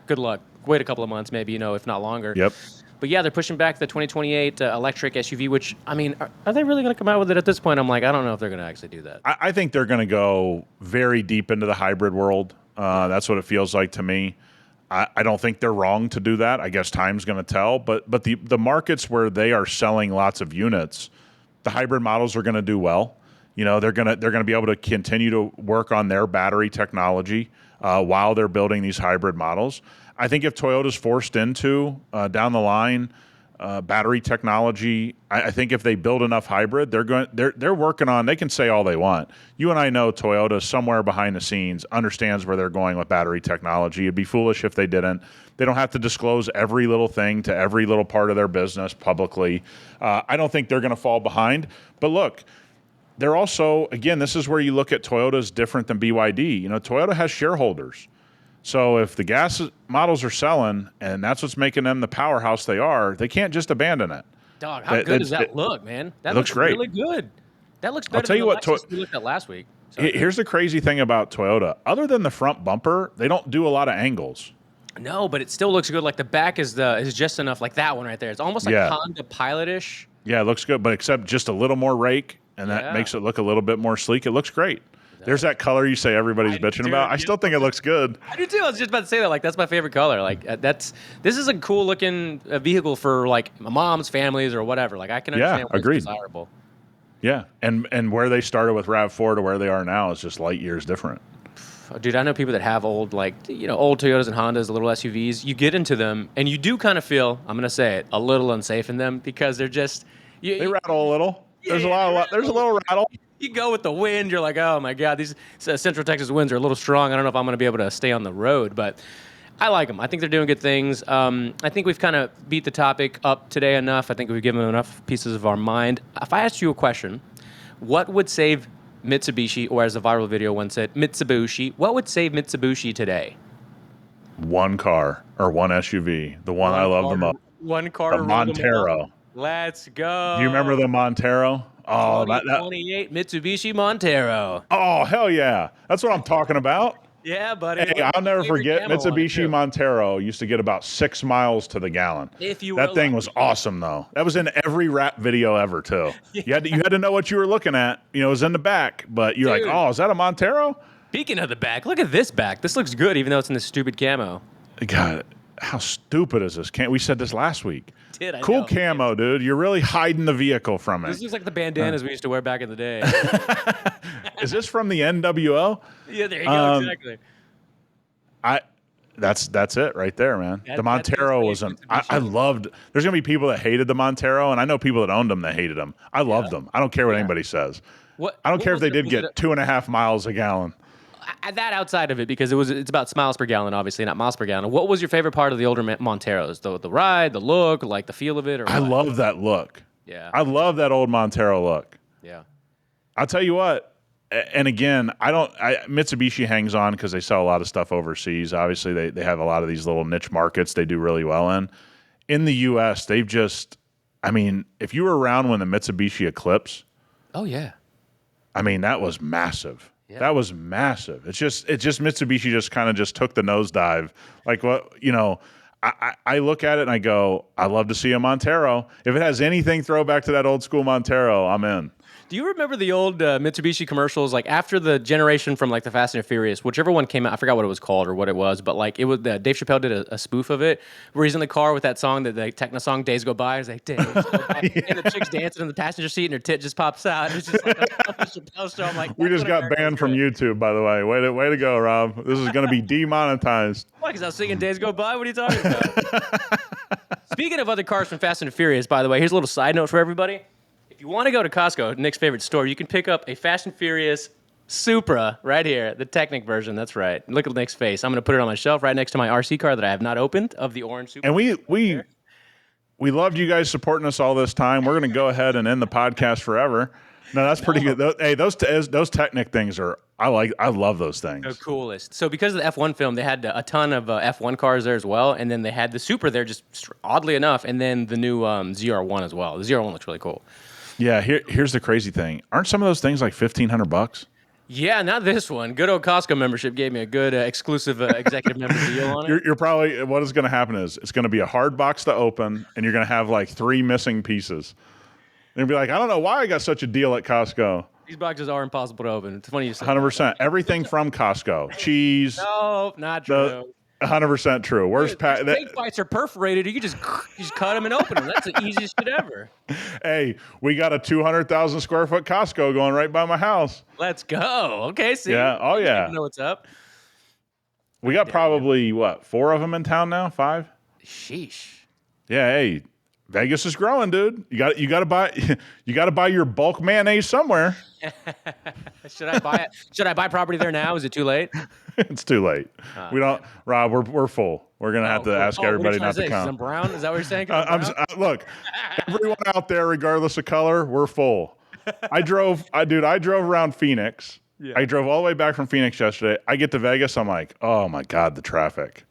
good luck. Wait a couple of months maybe, if not longer. Yep. But yeah, they're pushing back the 2028 electric SUV, which, I mean, are they really going to come out with it at this point? I'm like, I don't know if they're going to actually do that. I think they're going to go very deep into the hybrid world. That's what it feels like to me. I don't think they're wrong to do that. I guess time's going to tell. But the markets where they are selling lots of units, the hybrid models are going to do well. They're going to be able to continue to work on their battery technology while they're building these hybrid models. I think if Toyota's forced into down the line battery technology. I think if they build enough hybrid, they're working on. They can say all they want. You and I know Toyota somewhere behind the scenes understands where they're going with battery technology. It'd be foolish if they didn't. They don't have to disclose every little thing to every little part of their business publicly. I don't think they're going to fall behind. But look, they're also, again, this is where you look at Toyota's different than BYD. You know, Toyota has shareholders. So if the gas models are selling and that's what's making them the powerhouse they are, they can't just abandon it. Dog, how good does that look, man? That looks great. Really good. That looks better I'll tell than you the what, Lexus we looked at last week. Here's the crazy thing about Toyota. Other than the front bumper, they don't do a lot of angles. No, but it still looks good. Like the back is just enough, like that one right there. It's almost like Honda Pilot-ish. Yeah, it looks good, but except just a little more rake, and that makes it look a little bit more sleek. It looks great. There's that color you say everybody's bitching about. I still think it looks good. I do too. I was just about to say that. Like, that's my favorite color. Like, this is a cool looking vehicle for like moms, families, or whatever. Like, I can understand why it's desirable. Yeah, and where they started with RAV4 to where they are now is just light years different. Dude, I know people that have old Toyotas and Hondas, little SUVs. You get into them, and you do kind of feel, I'm going to say it, a little unsafe in them because they're just... They rattle a little. There's a little rattle. You go with the wind, you're like, oh my God, these Central Texas winds are a little strong. I don't know if I'm going to be able to stay on the road, but I like them. I think they're doing good things. I think we've kind of beat the topic up today enough. I think we've given them enough pieces of our mind. If I asked you a question, what would save Mitsubishi, or as the viral video once said, Mitsubishi, what would save Mitsubishi today? One car or one SUV. The one I love the most. One car. The Montero. Let's go. Do you remember the Montero? Oh, 2028 Mitsubishi Montero. Oh, hell yeah. That's what I'm talking about. Yeah, buddy. Hey, I'll never forget Mitsubishi Montero used to get about 6 miles to the gallon. That thing was awesome, though. That was in every rap video ever, too. You had to know what you were looking at. You know, it was in the back, but you're like, oh, is that a Montero? Speaking of the back, look at this back. This looks good, even though it's in this stupid camo. God, how stupid is this? We said this last week. I cool know. Camo, dude. You're really hiding the vehicle from it. This looks like the bandanas we used to wear back in the day. Is this from the NWO? Yeah, there you go. Exactly. That's it right there, man. The Montero was I loved. There's gonna be people that hated the Montero, and I know people that owned them that hated them. I loved them. I don't care what anybody says. I don't care if they did get 2.5 miles a gallon. That outside of it, because it's about miles per gallon, obviously, not miles per gallon. What was your favorite part of the older Monteros? The ride, the look, like the feel of it? I love that look. Yeah. I love that old Montero look. Yeah. I'll tell you what, and again, Mitsubishi hangs on because they sell a lot of stuff overseas. Obviously, they have a lot of these little niche markets they do really well in. In the U.S., they've just, if you were around when the Mitsubishi Eclipse. Oh, yeah. That was massive. Yeah. That was massive. It's just Mitsubishi just kind of just took the nosedive. Like what, I look at it and I go, I love to see a Montero. If it has anything throwback to that old school Montero, I'm in. Do you remember the old Mitsubishi commercials, like after the generation from like the Fast and Furious, whichever one came out, I forgot what it was called or what it was, but like it was Dave Chappelle did a spoof of it where he's in the car with that song, the techno song, Days Go By. He's like, Days Go By. Yeah. And the chick's dancing in the passenger seat and her tit just pops out. It's just like a Chappelle show. I'm like, we just got banned from YouTube, by the way. Way to go, Rob. This is going to be demonetized. Why? Because I was singing Days Go By? What are you talking about? Speaking of other cars from Fast and Furious, by the way, here's a little side note for everybody. If you want to go to Costco, Nick's favorite store, you can pick up a Fast and Furious Supra right here, the Technic version. That's right. Look at Nick's face. I'm going to put it on my shelf right next to my RC car that I have not opened of the orange Supra. And we loved you guys supporting us all this time. We're going to go ahead and end the podcast forever. No, that's pretty good. Hey, those Technic things are. I love those things. The coolest. So because of the F1 film, they had a ton of F1 cars there as well, and then they had the Supra there, just oddly enough, and then the new ZR1 as well. The ZR1 looks really cool. Yeah, here's the crazy thing. Aren't some of those things like $1,500? Yeah, not this one. Good old Costco membership gave me a good exclusive executive member deal on it. You're probably, what is going to happen is it's going to be a hard box to open, and you're going to have like 3 missing pieces. And you'll be like, I don't know why I got such a deal at Costco. These boxes are impossible to open. It's funny you say 100%. Everything from Costco. Cheese. No, not true. 100% true. Worst pack. Steak bites are perforated. You just cut them and open them. That's the easiest shit ever. Hey, we got a 200,000 square foot Costco going right by my house. Let's go. Okay, see. Yeah. Oh yeah. You know what's up. We got probably 4 of them in town now? 5? Sheesh. Yeah. Hey, Vegas is growing, dude. You got to buy you got to buy your bulk mayonnaise somewhere. Should I buy it? Should I buy property there now? Is it too late? It's too late. We don't, Rob. We're full. We're gonna have to Cool. ask What are everybody you trying not to to say? 'Cause come. I'm brown? Is that what you're saying? 'Cause I'm brown? Look, everyone out there, regardless of color, we're full. I drove around Phoenix. Yeah. I drove all the way back from Phoenix yesterday. I get to Vegas. I'm like, oh my god, the traffic.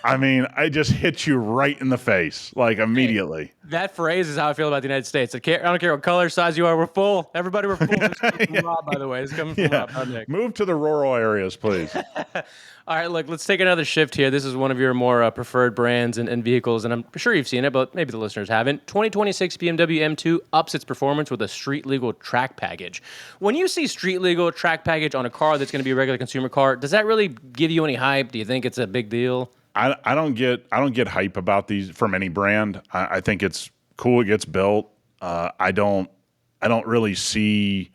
I mean, I just hit you right in the face, like immediately. That phrase is how I feel about the United States. I don't care what color, size you are. We're full. Everybody, we're full. This is coming from Rob, by the way. This is coming from Rob, not Nick. Move to the rural areas, please. All right, look, let's take another shift here. This is one of your more preferred brands and vehicles, and I'm sure you've seen it, but maybe the listeners haven't. 2026 BMW M2 ups its performance with a street-legal track package. When you see street-legal track package on a car that's going to be a regular consumer car, does that really give you any hype? Do you think it's a big deal? I don't get hype about these from any brand. I think it's cool. It gets built. I don't really see.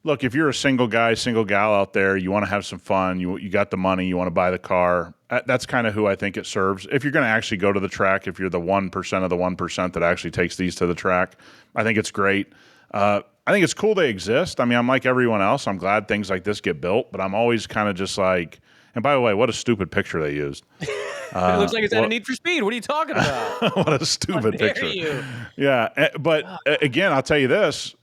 Look, if you're a single guy, single gal out there, you want to have some fun. You got the money. You want to buy the car. That's kind of who I think it serves. If you're going to actually go to the track, if you're the 1% of the 1% that actually takes these to the track, I think it's great. I think it's cool they exist. I mean, I'm like everyone else. I'm glad things like this get built, but I'm always kind of just like. And by the way, what a stupid picture they used. It looks like it's at a Need for Speed. What are you talking about? What a stupid picture. You? Yeah, but again, I'll tell you this: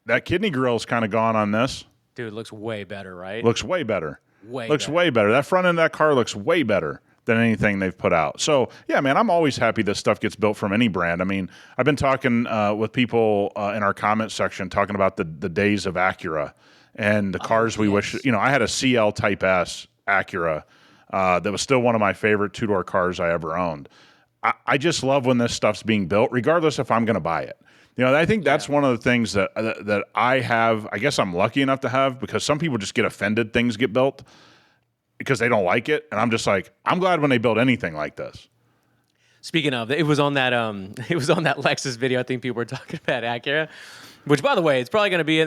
that kidney grill's kind of gone on this. Dude, it looks way better, right? Looks way better. Way better. That front end of that car looks way better than anything they've put out. So yeah, man, I'm always happy this stuff gets built from any brand. I mean, I've been talking with people in our comment section talking about the days of Acura and the cars we wish. You know, I had a CL Type S Acura. That was still one of my favorite two-door cars I ever owned. I just love when this stuff's being built, regardless if I'm going to buy it. You know, I think that's one of the things that I have. I guess I'm lucky enough to have, because some people just get offended things get built because they don't like it, and I'm just like, I'm glad when they build anything like this. Speaking of, it was on that Lexus video. I think people were talking about Acura. Which, by the way, it's probably going to be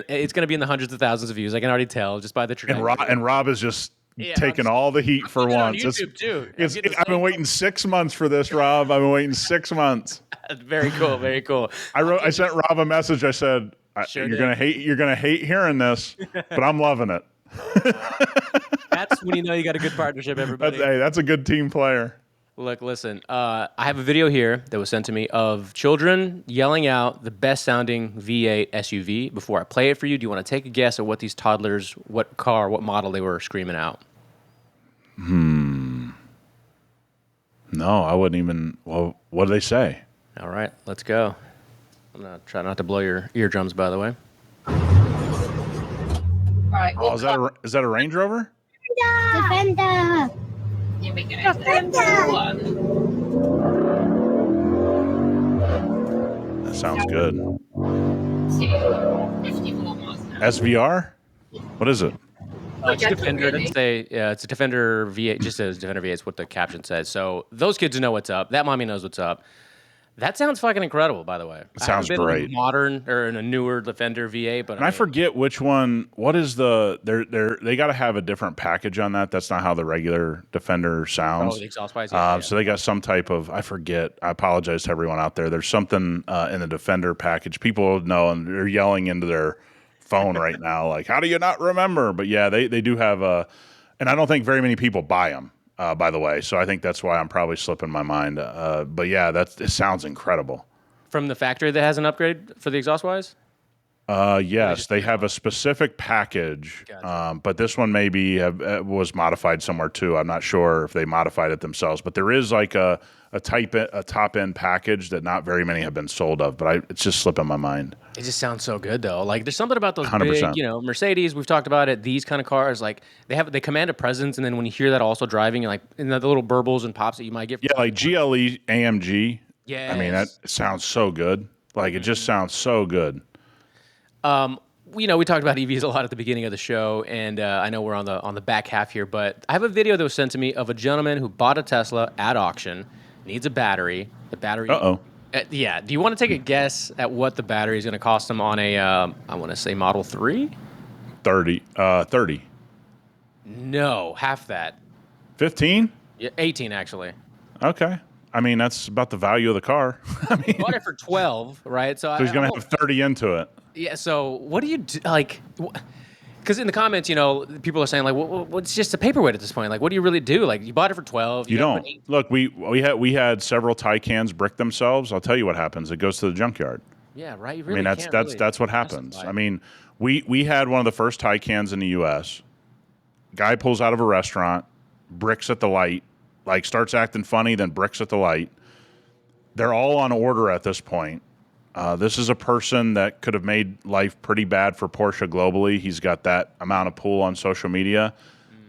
in the hundreds of thousands of views. I can already tell just by the trajectory. And Rob is just taking all the heat for once. On YouTube too. I've been waiting 6 months for this, Rob. I've been waiting 6 months. Very cool. Very cool. I sent Rob a message. I said, "You're gonna hate hearing this, but I'm loving it." That's when you know you got a good partnership, everybody. That's a good team player. Look, listen, I have a video here that was sent to me of children yelling out the best sounding V8 SUV. Before I play it for you, do you want to take a guess at what these toddlers, what model they were screaming out? No, I wouldn't even. Well, what do they say? All right, let's go. I'm going to try not to blow your eardrums, by the way. All right. Oh, is that a Range Rover? Defender. You're making it. 1, That sounds good. 2, 54 miles an hour. SVR? What is it? It's a Defender. It's a Defender V8. Just says Defender V8 is what the caption says. So those kids know what's up. That mommy knows what's up. That sounds fucking incredible, by the way. It sounds I haven't been great. In a modern or in a newer Defender V8, but And I forget which one. What is they got to have a different package on that. That's not how the regular Defender sounds. Oh, the exhaust pipes. Yeah. So they got some type of, I forget. I apologize to everyone out there. There's something in the Defender package. People know, and they're yelling into their phone right now, like, how do you not remember? But yeah, they do have and I don't think very many people buy them. By the way, so I think that's why I'm probably slipping my mind. But yeah, it sounds incredible. From the factory that has an upgrade for the exhaust wise? Yes, they have a specific package, Gotcha. but this one maybe was modified somewhere too. I'm not sure if they modified it themselves, but there is like a top end package that not very many have been sold of. But it's just slipping my mind. It just sounds so good though. Like there's something about those 100%. big, Mercedes. We've talked about it. These kind of cars, like they command a presence, and then when you hear that also driving, you're like in the little burbles and pops that you might get. Yeah, like GLE AMG. Yeah. I mean that sounds so good. Like it just sounds so good. We talked about EVs a lot at the beginning of the show, and I know we're on the back half here, but I have a video that was sent to me of a gentleman who bought a Tesla at auction, needs a battery. The battery. Yeah. Do you want to take a guess at what the battery is going to cost him on a, I want to say Model 3? 30. No, half that. 15? Yeah, 18 actually. Okay. I mean, that's about the value of the car. I mean, Bought it for 12, right? so he's going to have 30 into it. Yeah. So what do you do? Like, because in the comments, people are saying like, well, it's just a paperweight at this point. Like, what do you really do? Like, you bought it for 12. You don't. Look, we had several Taycans brick themselves. I'll tell you what happens. It goes to the junkyard. Yeah, right. You I really mean, can't that's what happens. I mean, we had one of the first Taycans in the U.S. Guy pulls out of a restaurant, bricks at the light, like starts acting funny, then bricks at the light. They're all on order at this point. This is a person that could have made life pretty bad for Porsche globally. He's got that amount of pull on social media.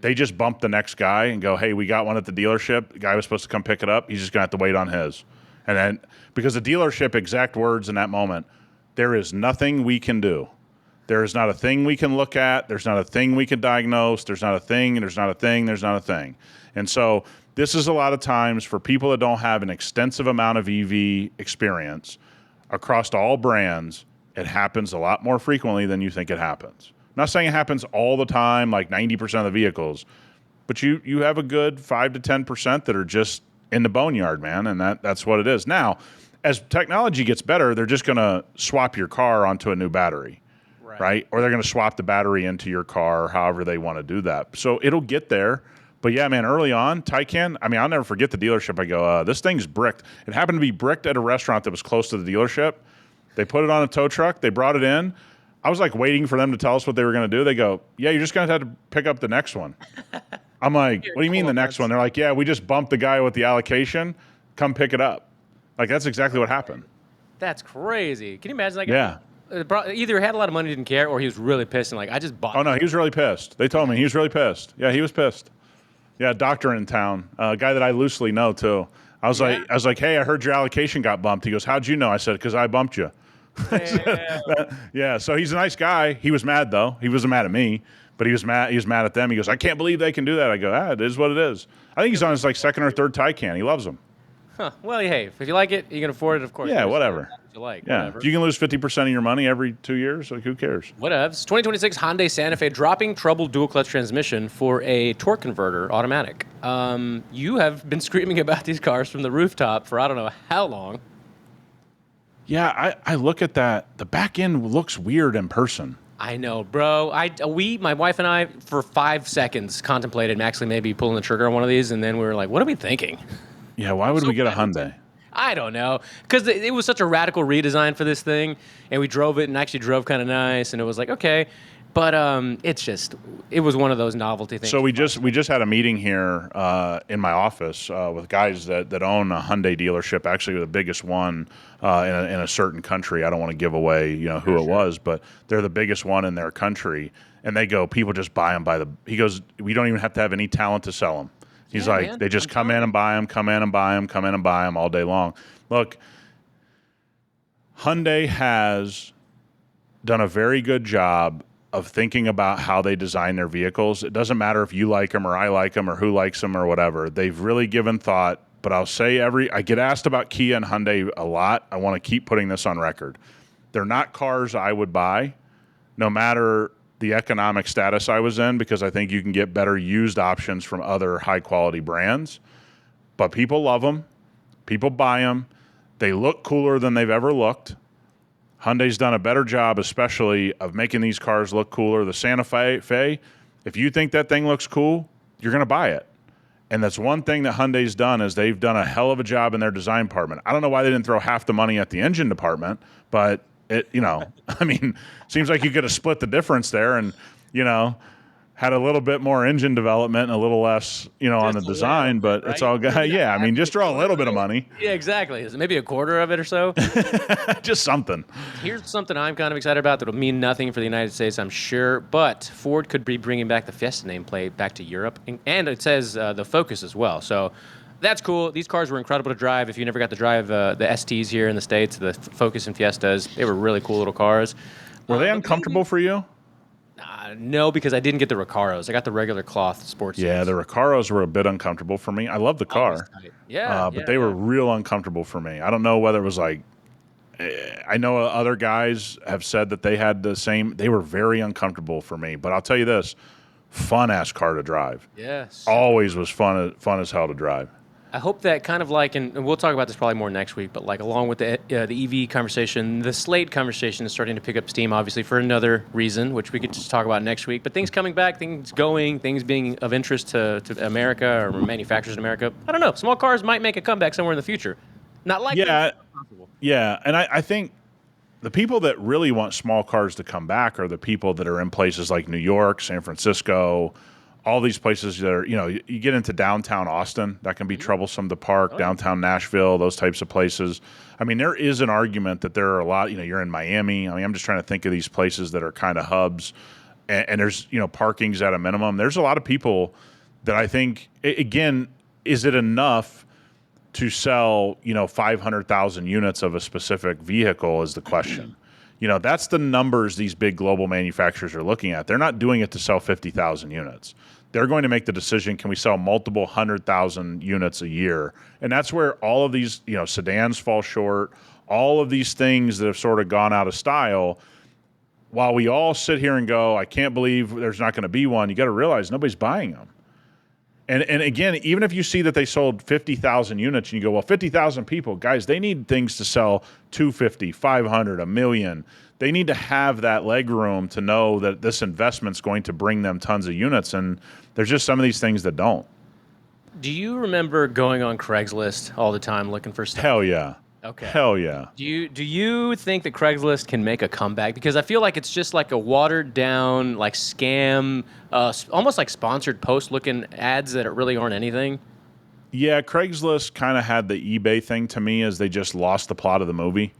They just bump the next guy and go, hey, we got one at the dealership. The guy was supposed to come pick it up. He's just going to have to wait on his. And then, because the dealership, exact words in that moment, there is nothing we can do. There is not a thing we can look at. There's not a thing we can diagnose. There's not a thing. There's not a thing. There's not a thing. And so this is a lot of times for people that don't have an extensive amount of EV experience across all brands, it happens a lot more frequently than you think it happens. I'm not saying it happens all the time, like 90% of the vehicles, but you have a good 5 to 10% that are just in the boneyard, man, and that's what it is. Now, as technology gets better, they're just going to swap your car onto a new battery, right? Or they're going to swap the battery into your car, however they want to do that. So it'll get there. But yeah, man, early on, Taycan, I mean, I'll never forget the dealership. I go, this thing's bricked. It happened to be bricked at a restaurant that was close to the dealership. They put it on a tow truck. They brought it in. I was like waiting for them to tell us what they were going to do. They go, yeah, you're just going to have to pick up the next one. I'm like, what do you mean the next one? They're like, yeah, we just bumped the guy with the allocation. Come pick it up. Like, that's exactly what happened. That's crazy. Can you imagine that guy? Yeah. Either had a lot of money, didn't care, or he was really pissed and like, I just bought it. Oh, no, he was really pissed. They told me he was really pissed. Yeah, he was pissed. Yeah, a doctor in town, a guy that I loosely know too. I was like, hey, I heard your allocation got bumped. He goes, how'd you know? I said, because I bumped you. Yeah, so he's a nice guy. He was mad though. He wasn't mad at me, but he was mad. He was mad at them. He goes, I can't believe they can do that. I go, it is what it is. I think he's on his like second or third Taycan. He loves them. Huh. Well, hey, if you like it, you can afford it, of course. Yeah, whatever. You like, yeah, whatever. If you can lose 50% of your money every 2 years, like who cares? Whatevs. 2026 Hyundai Santa Fe dropping trouble dual clutch transmission for a torque converter automatic. You have been screaming about these cars from the rooftop for I don't know how long. Yeah, I look at that. The back end looks weird in person. I know, bro. My wife and I, for 5 seconds, contemplated actually maybe pulling the trigger on one of these, and then we were like, what are we thinking? Yeah, why would we get a Hyundai? I don't know, because it was such a radical redesign for this thing, and we drove it and actually drove kind of nice, and it was like, okay, but it was one of those novelty things. So we just had a meeting here in my office with guys that own a Hyundai dealership, actually the biggest one in a certain country. I don't want to give away who it was, but they're the biggest one in their country, and they go, people just buy them he goes, we don't even have to have any talent to sell them. He's like, man, they just come in and buy them, come in and buy them, come in and buy them all day long. Look, Hyundai has done a very good job of thinking about how they design their vehicles. It doesn't matter if you like them or I like them or who likes them or whatever. They've really given thought. But I'll say I get asked about Kia and Hyundai a lot. I want to keep putting this on record. They're not cars I would buy, no matter the economic status I was in, because I think you can get better used options from other high-quality brands. But people love them. People buy them. They look cooler than they've ever looked. Hyundai's done a better job, especially, of making these cars look cooler. The Santa Fe, if you think that thing looks cool, you're going to buy it. And that's one thing that Hyundai's done is they've done a hell of a job in their design department. I don't know why they didn't throw half the money at the engine department, but I mean, seems like you could have split the difference there and, had a little bit more engine development and a little less, on the design, but right? It's all good. Yeah, I mean, just throw a little bit of money. Yeah, exactly. Is it maybe a quarter of it or so? Just something. Here's something I'm kind of excited about that'll mean nothing for the United States, I'm sure, but Ford could be bringing back the Fiesta nameplate back to Europe, and it says the Focus as well. So that's cool. These cars were incredible to drive. If you never got to drive the STs here in the States, the Focus and Fiestas, they were really cool little cars. Were they uncomfortable for you? No, because I didn't get the Recaros. I got the regular cloth sports seats. Yeah, the Recaros were a bit uncomfortable for me. I love the car. But they were real uncomfortable for me. I don't know whether it was like, I know other guys have said that they had the same. They were very uncomfortable for me. But I'll tell you this, fun-ass car to drive. Yes. Always was fun as hell to drive. I hope that kind of like, and we'll talk about this probably more next week, but like along with the EV conversation, the Slate conversation is starting to pick up steam, obviously, for another reason, which we could just talk about next week. But things coming back, things going, things being of interest to America or manufacturers in America. I don't know. Small cars might make a comeback somewhere in the future. Not likely, Yeah, but possible. yeah. And I think the people that really want small cars to come back are the people that are in places like New York, San Francisco, all these places that are, you get into downtown Austin, that can be troublesome to park, downtown Nashville, those types of places. I mean, there is an argument that there are a lot, you're in Miami. I mean, I'm just trying to think of these places that are kind of hubs, and there's, parking's at a minimum. There's a lot of people that I think, again, is it enough to sell, 500,000 units of a specific vehicle is the question. That's the numbers these big global manufacturers are looking at. They're not doing it to sell 50,000 units. They're going to make the decision, can we sell multiple 100,000 units a year? And that's where all of these, sedans fall short, all of these things that have sort of gone out of style. While we all sit here and go, I can't believe there's not going to be one, you got to realize nobody's buying them. And again, even if you see that they sold 50,000 units and you go, well, 50,000 people, guys, they need things to sell 250, 500, a million. They need to have that leg room to know that this investment's going to bring them tons of units. And there's just some of these things that don't. Do you remember going on Craigslist all the time looking for stuff? Hell yeah. Okay. Hell yeah. Do you think that Craigslist can make a comeback? Because I feel like it's just like a watered down, like scam, almost like sponsored post looking ads that really aren't anything. Yeah, Craigslist kind of had the eBay thing to me as they just lost the plot of the movie,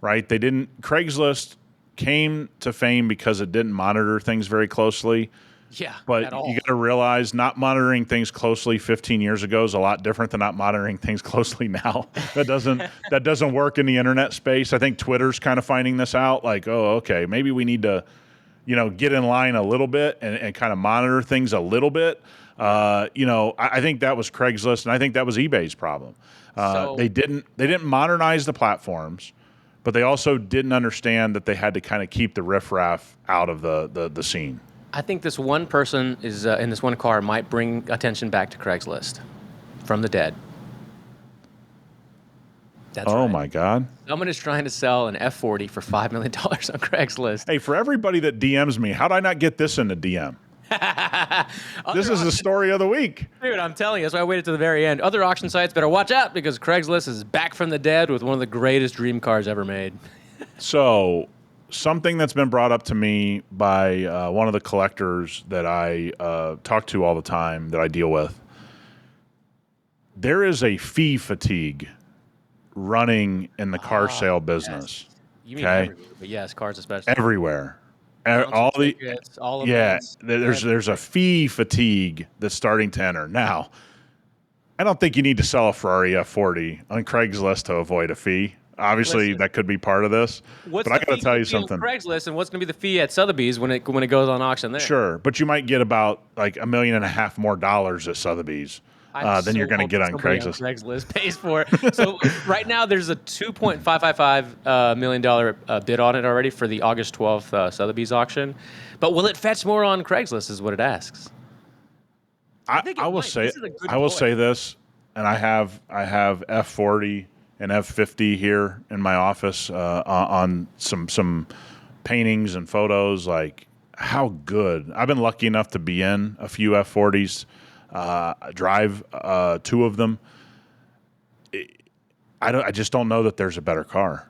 right? Craigslist came to fame because it didn't monitor things very closely. Yeah, but at all. you got to realize not monitoring things closely 15 years ago is a lot different than not monitoring things closely now. That doesn't work in the internet space. I think Twitter's kind of finding this out. Like, oh, okay, maybe we need to, get in line a little bit and kind of monitor things a little bit. I think that was Craigslist, and I think that was eBay's problem. They didn't modernize the platforms, but they also didn't understand that they had to kind of keep the riffraff out of the scene. I think this one person is in this one car might bring attention back to Craigslist from the dead. That's right. My God. Someone is trying to sell an F40 for $5 million on Craigslist. Hey, for everybody that DMs me, how did I not get this in the DM? This is the story of the week. Dude, I'm telling you, that's why I waited to the very end. Other auction sites better watch out because Craigslist is back from the dead with one of the greatest dream cars ever made. So, something that's been brought up to me by one of the collectors that I talk to all the time, that I deal with. There is a fee fatigue running in the car sale business. Yes. You mean everywhere, but yes, cars especially. Everywhere. Tickets, all events. There's a fee fatigue that's starting to enter. Now, I don't think you need to sell a Ferrari F40 on Craigslist to avoid a fee. Obviously, that could be part of this. But I got to tell you something. Craigslist, and what's going to be the fee at Sotheby's when it goes on auction there? Sure, but you might get about like $1.5 million more at Sotheby's than you're going to get on Craigslist. Craigslist pays for it. So right now there's a $2.555 million bid on it already for the August 12th Sotheby's auction. But will it fetch more on Craigslist? Is what it asks. I will say this, and I have F40 and F50 here in my office on some paintings and photos. Like, how good. I've been lucky enough to be in a few F40s, drive two of them. I just don't know that there's a better car.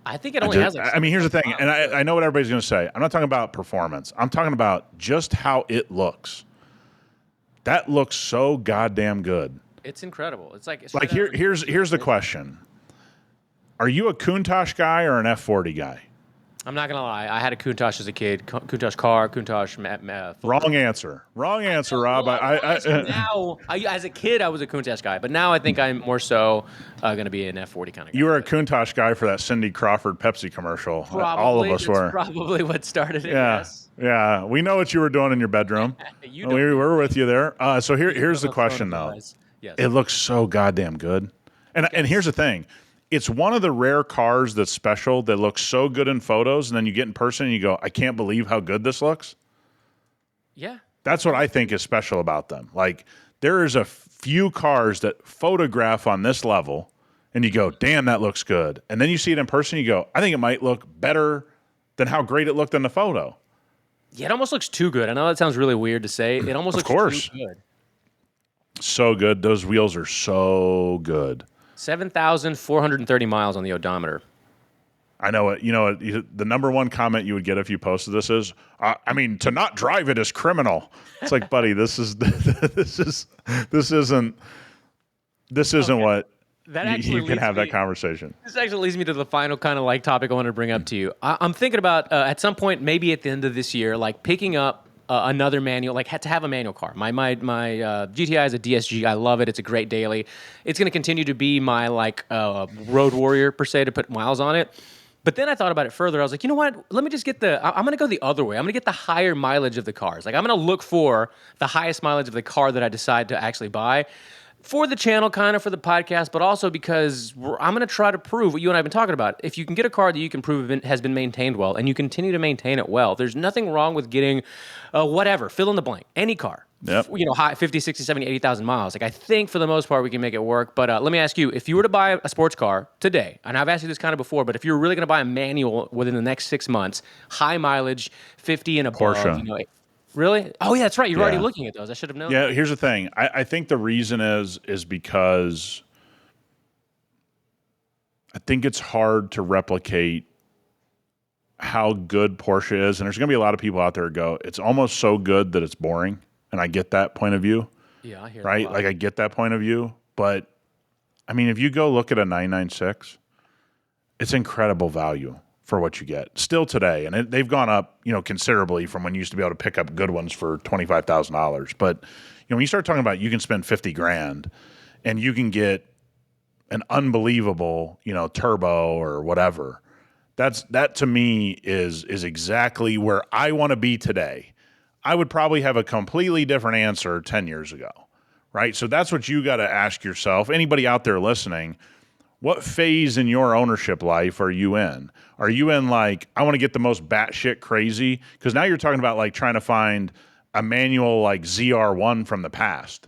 I think it only has. I mean, here's the thing, and I know what everybody's going to say. I'm not talking about performance. I'm talking about just how it looks. That looks so goddamn good. It's incredible. It's like here's the question. Are you a Countach guy or an F40 guy? I'm not going to lie. I had a Countach as a kid. Countach car, Countach Wrong answer, Rob. Now, as a kid, I was a Countach guy, but now I think I'm more so going to be an F40 kind of guy. You were a Countach guy for that Cindy Crawford Pepsi commercial. Probably, all of us were. Probably what started it, yeah. Yes. Yeah, we know what you were doing in your bedroom. We were with you there. So here's the question, though. Yes. It looks so goddamn good. And here's the thing. It's one of the rare cars that's special that looks so good in photos, and then you get in person and you go, I can't believe how good this looks. Yeah. That's what I think is special about them. Like, there is a few cars that photograph on this level, and you go, damn, that looks good. And then you see it in person, you go, I think it might look better than how great it looked in the photo. Yeah, it almost looks too good. I know that sounds really weird to say. It almost looks too good. So good. Those wheels are so good. 7,430 miles on the odometer. I know it. You know, the number one comment you would get if you posted this is, I mean, to not drive it is criminal. It's like, buddy, this isn't what you can have that conversation. This actually leads me to the final kind of like topic I wanted to bring up to you. I'm thinking about at some point, maybe at the end of this year, like picking up another manual, like had to have a manual car. My GTI is a DSG. I love it. It's a great daily. It's going to continue to be my like road warrior per se to put miles on it. But then I thought about it further. I was like, you know what? Let me just get I'm going to go the other way. I'm going to get the higher mileage of the cars. Like I'm going to look for the highest mileage of the car that I decide to actually buy. For the channel, kind of for the podcast, but also because I'm going to try to prove what you and I have been talking about. If you can get a car that you can prove has been maintained well, and you continue to maintain it well, there's nothing wrong with getting whatever, fill in the blank, any car. Yep. You know, high 50, 60, 70, 80,000 miles. Like I think for the most part we can make it work. But let me ask you, if you were to buy a sports car today, and I've asked you this kind of before, but if you're really going to buy a manual within the next 6 months, high mileage, 50 and above, Porsche. you know, really? Oh, yeah, that's right. You're already looking at those. I should have known. Yeah, here's the thing. I think the reason is because I think it's hard to replicate how good Porsche is. And there's going to be a lot of people out there who go, it's almost so good that it's boring. And I get that point of view. Yeah, I hear that. Right? Like I get that point of view. But, I mean, if you go look at a 996, it's incredible value for what you get still today. And they've gone up, you know, considerably from when you used to be able to pick up good ones for $25,000. But, you know, when you start talking about you can spend 50 grand and you can get an unbelievable, you know, turbo or whatever, that to me is exactly where I want to be today. I would probably have a completely different answer 10 years ago, right? So that's what you got to ask yourself. Anybody out there listening, what phase in your ownership life are you in? Are you in like, I want to get the most batshit crazy? Because now you're talking about like trying to find a manual like ZR1 from the past,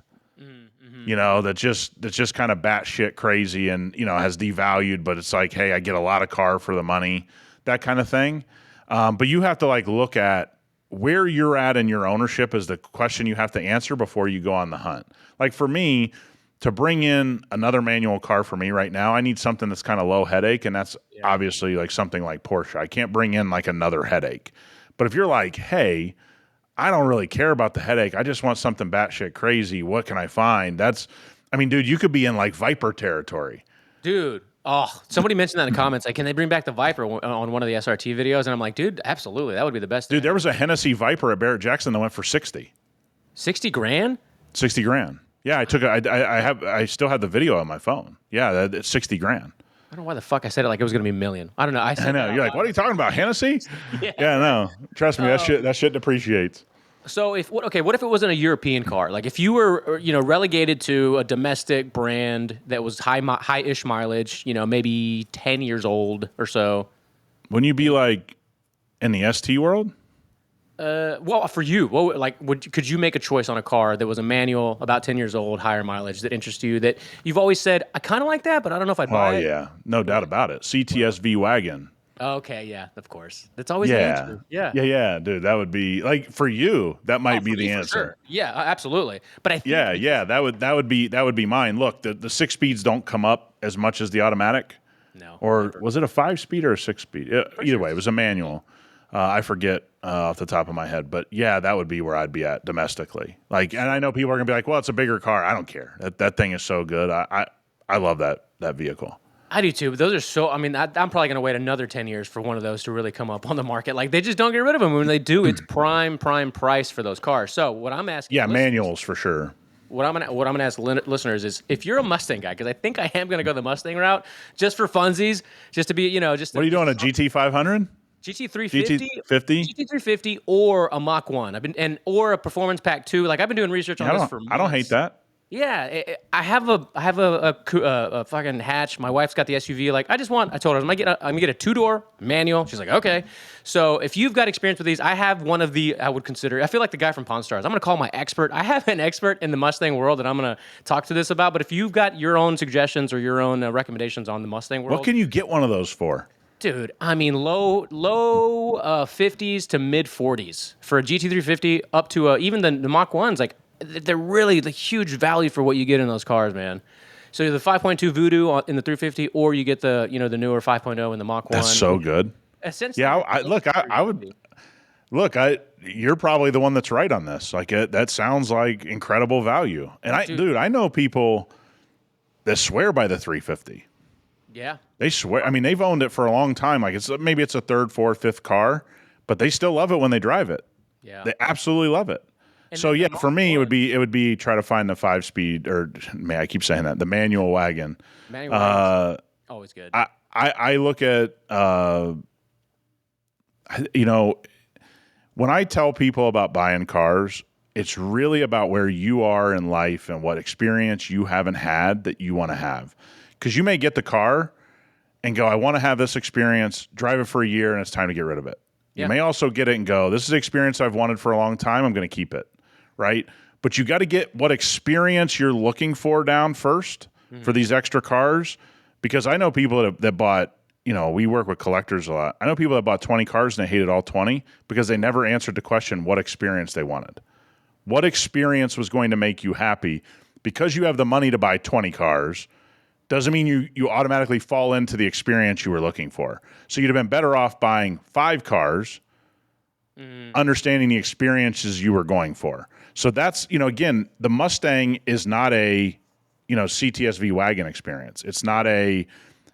you know, that's just kind of batshit crazy and, you know, has devalued, but it's like, hey, I get a lot of car for the money, that kind of thing. But you have to like look at where you're at in your ownership is the question you have to answer before you go on the hunt. Like for me, to bring in another manual car for me right now, I need something that's kind of low headache, and that's obviously like something like Porsche. I can't bring in like another headache. But if you're like, hey, I don't really care about the headache, I just want something batshit crazy, what can I find? I mean, dude, you could be in like Viper territory. Dude, somebody mentioned that in the comments. Like, can they bring back the Viper on one of the SRT videos? And I'm like, dude, absolutely. That would be the best. Dude, there was a Hennessy Viper at Barrett Jackson that went for 60. 60 grand? 60 grand. Yeah, I still have the video on my phone. Yeah, it's 60 grand. I don't know why the fuck I said it like it was going to be a million. I don't know. I know. You're like, what are you talking about, Hennessy? Yeah, no. Trust me, that shit depreciates. So what if it wasn't a European car? Like if you were, you know, relegated to a domestic brand that was high-ish mileage, you know, maybe 10 years old or so. Wouldn't you be like in the ST world? Well, for you, could you make a choice on a car that was a manual, about 10 years old, higher mileage that interests you, that you've always said, I kind of like that, but I don't know if I'd buy it? Oh, yeah. No doubt about it. CTS V-Wagon. Okay, yeah, of course. That's always the answer. Yeah, dude. That would be, like, for you, that might be the answer. Sure. Yeah, absolutely. But I think that would be mine. Look, the 6 speeds don't come up as much as the automatic. No. Or never. Was it a 5-speed or a 6-speed? Either way, it was a manual. I forget off the top of my head, but yeah, that would be where I'd be at domestically. Like, and I know people are gonna be like, "Well, it's a bigger car." I don't care. That thing is so good. I love that vehicle. I do too. But those are so. I mean, I'm probably gonna wait another 10 years for one of those to really come up on the market. Like, they just don't get rid of them. When they do, it's prime price for those cars. So what I'm asking, manuals for sure. What I'm gonna ask listeners is, if you're a Mustang guy, because I think I am gonna go the Mustang route just for funsies, just to be, you know, just. What are you doing? A GT 500? GT350, GT50? GT350, or a Mach 1. Or a Performance Pack 2. Like, I've been doing research on this for months. I don't hate that. Yeah, I have a fucking hatch. My wife's got the SUV. Like, I told her I'm gonna get a 2-door manual. She's like, okay. So if you've got experience with these, I have one of the I would consider. I feel like the guy from Pawn Stars. I'm gonna call my expert. I have an expert in the Mustang world that I'm gonna talk to this about. But if you've got your own suggestions or your own recommendations on the Mustang world, What can you get one of those for? dude, I mean, low 50s to mid 40s for a GT350 up to even the Mach 1s. Like, they're really the huge value for what you get in those cars, man. So the 5.2 Voodoo in the 350, or you get the the newer 5.0 in the Mach 1. That's so good. Essentially, Yeah, I would look. You're probably the one that's right on this. Like that sounds like incredible value. And dude, I know people that swear by the 350. Yeah, They swear. I mean, they've owned it for a long time. Like maybe it's a third, fourth, fifth car, but they still love it when they drive it. yeah. They absolutely love it. And So then yeah, the for Mach me, 1, it would be try to find the 5-speed, or man, I keep saying that, the manual wagon. manual wagon's always good. I look at when I tell people about buying cars, it's really about where you are in life and what experience you haven't had that you want to have. Because you may get the car and go, I want to have this experience, drive it for a year, and it's time to get rid of it. Yeah. You may also get it and go, this is an experience I've wanted for a long time, I'm going to keep it, right? But you got to get what experience you're looking for down first for these extra cars. Because I know people that bought, we work with collectors a lot. I know people that bought 20 cars and they hated all 20 because they never answered the question what experience they wanted. What experience was going to make you happy? Because you have the money to buy 20 cars doesn't mean you automatically fall into the experience you were looking for. So you'd have been better off buying 5 cars, understanding the experiences you were going for. So that's, again, the Mustang is not a, CTSV wagon experience. It's not a,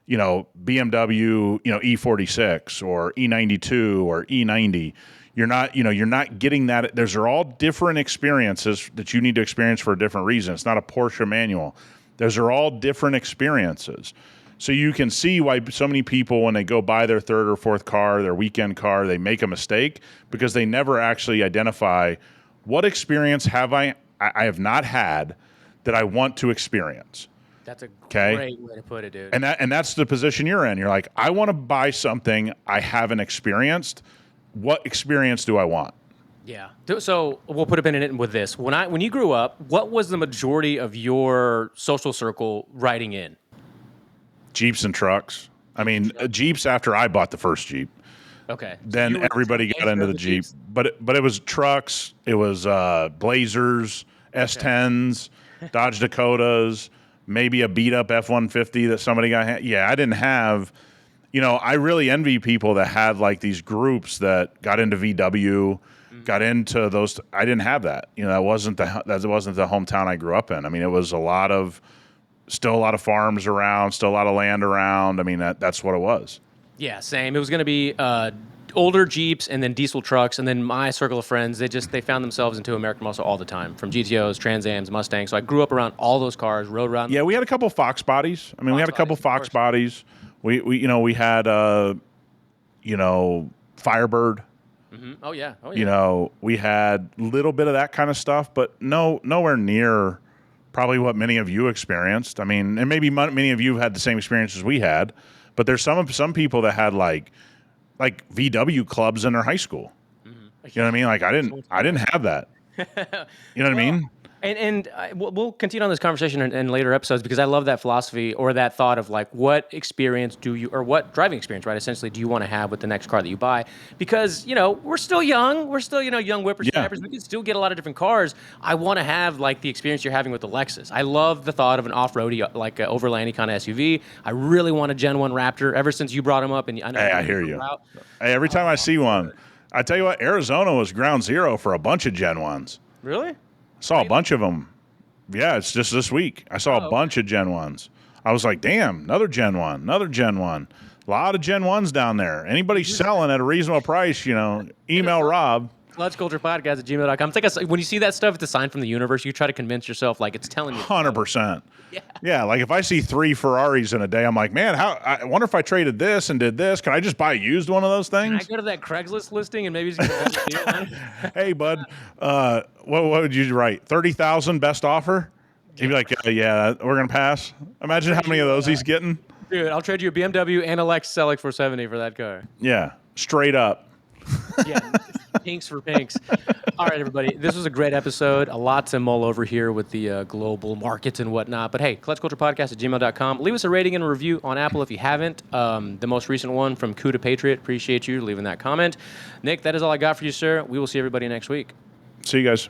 BMW, E46 or E92 or E90. You're not getting that. Those are all different experiences that you need to experience for a different reason. It's not a Porsche manual. Those are all different experiences. So you can see why so many people, when they go buy their third or fourth car, their weekend car, they make a mistake because they never actually identify what experience I have not had that I want to experience. That's a great way to put it, dude. And that's the position you're in. You're like, I want to buy something I haven't experienced. What experience do I want? Yeah. So we'll put a pin in it with this. When you grew up, what was the majority of your social circle riding in? Jeeps and trucks. I mean, Jeeps after I bought the first Jeep. Okay. Then everybody got into the Jeep. But it was trucks. It was Blazers, S10s, Dodge Dakotas, maybe a beat-up F-150 that somebody got. Yeah, I didn't have. I really envy people that had like these groups that got into VW, got into those. I didn't have that. That wasn't the hometown I grew up in. I mean, it was still a lot of farms around, still a lot of land around. I mean, that's what it was. Yeah, same. It was going to be older Jeeps and then diesel trucks, and then my circle of friends, they found themselves into American muscle all the time, from GTOs, Trans Ams, Mustangs. So I grew up around all those cars, rode around. Yeah, we had a couple Fox bodies. I mean, we had a couple Fox bodies. We had Firebird. Mm-hmm. Oh yeah. We had a little bit of that kind of stuff, but nowhere near probably what many of you experienced. I mean, and maybe many of you have had the same experiences we had, but there's some people that had like VW clubs in their high school. Mm-hmm. You know what I mean? Like I didn't have that. You know what I mean? And we'll continue on this conversation in later episodes, because I love that philosophy or that thought of like, what experience what driving experience, right? Essentially, do you want to have with the next car that you buy? Because, we're still young. We're still, young whippersnappers. Yeah. We can still get a lot of different cars. I want to have like the experience you're having with the Lexus. I love the thought of an off-roady, like a overlandy kind of SUV. I really want a Gen 1 Raptor ever since you brought them up. And I know I hear you. Hey, every time I see one, I tell you what, Arizona was ground zero for a bunch of Gen 1s. Really? Saw a bunch of them. Yeah, it's just this week. I saw a bunch of Gen 1s. I was like, damn, another Gen 1, another Gen 1. A lot of Gen 1s down there. Anybody selling at a reasonable price, email Rob. clutchculturepodcast@gmail.com. It's like when you see that stuff, it's a sign from the universe. You try to convince yourself like it's telling you. 100%. Yeah, like if I see 3 Ferraris in a day, I'm like, man, I wonder if I traded this and did this. Can I just buy used one of those things? Can I go to that Craigslist listing and maybe just get a deal on it? Hey, bud, what would you write? 30,000 best offer? He'd be like, yeah, we're going to pass. Imagine how many of those he's getting. Dude, I'll trade you a BMW and a Lexus LX 470 for that car. Yeah, straight up. Yeah, pinks for pinks. All right, everybody. This was a great episode. A lot to mull over here with the global markets and whatnot. But hey, clutchculturepodcast@gmail.com. Leave us a rating and a review on Apple if you haven't. The most recent one from Coup to Patriot. Appreciate you leaving that comment. Nick, that is all I got for you, sir. We will see everybody next week. See you guys.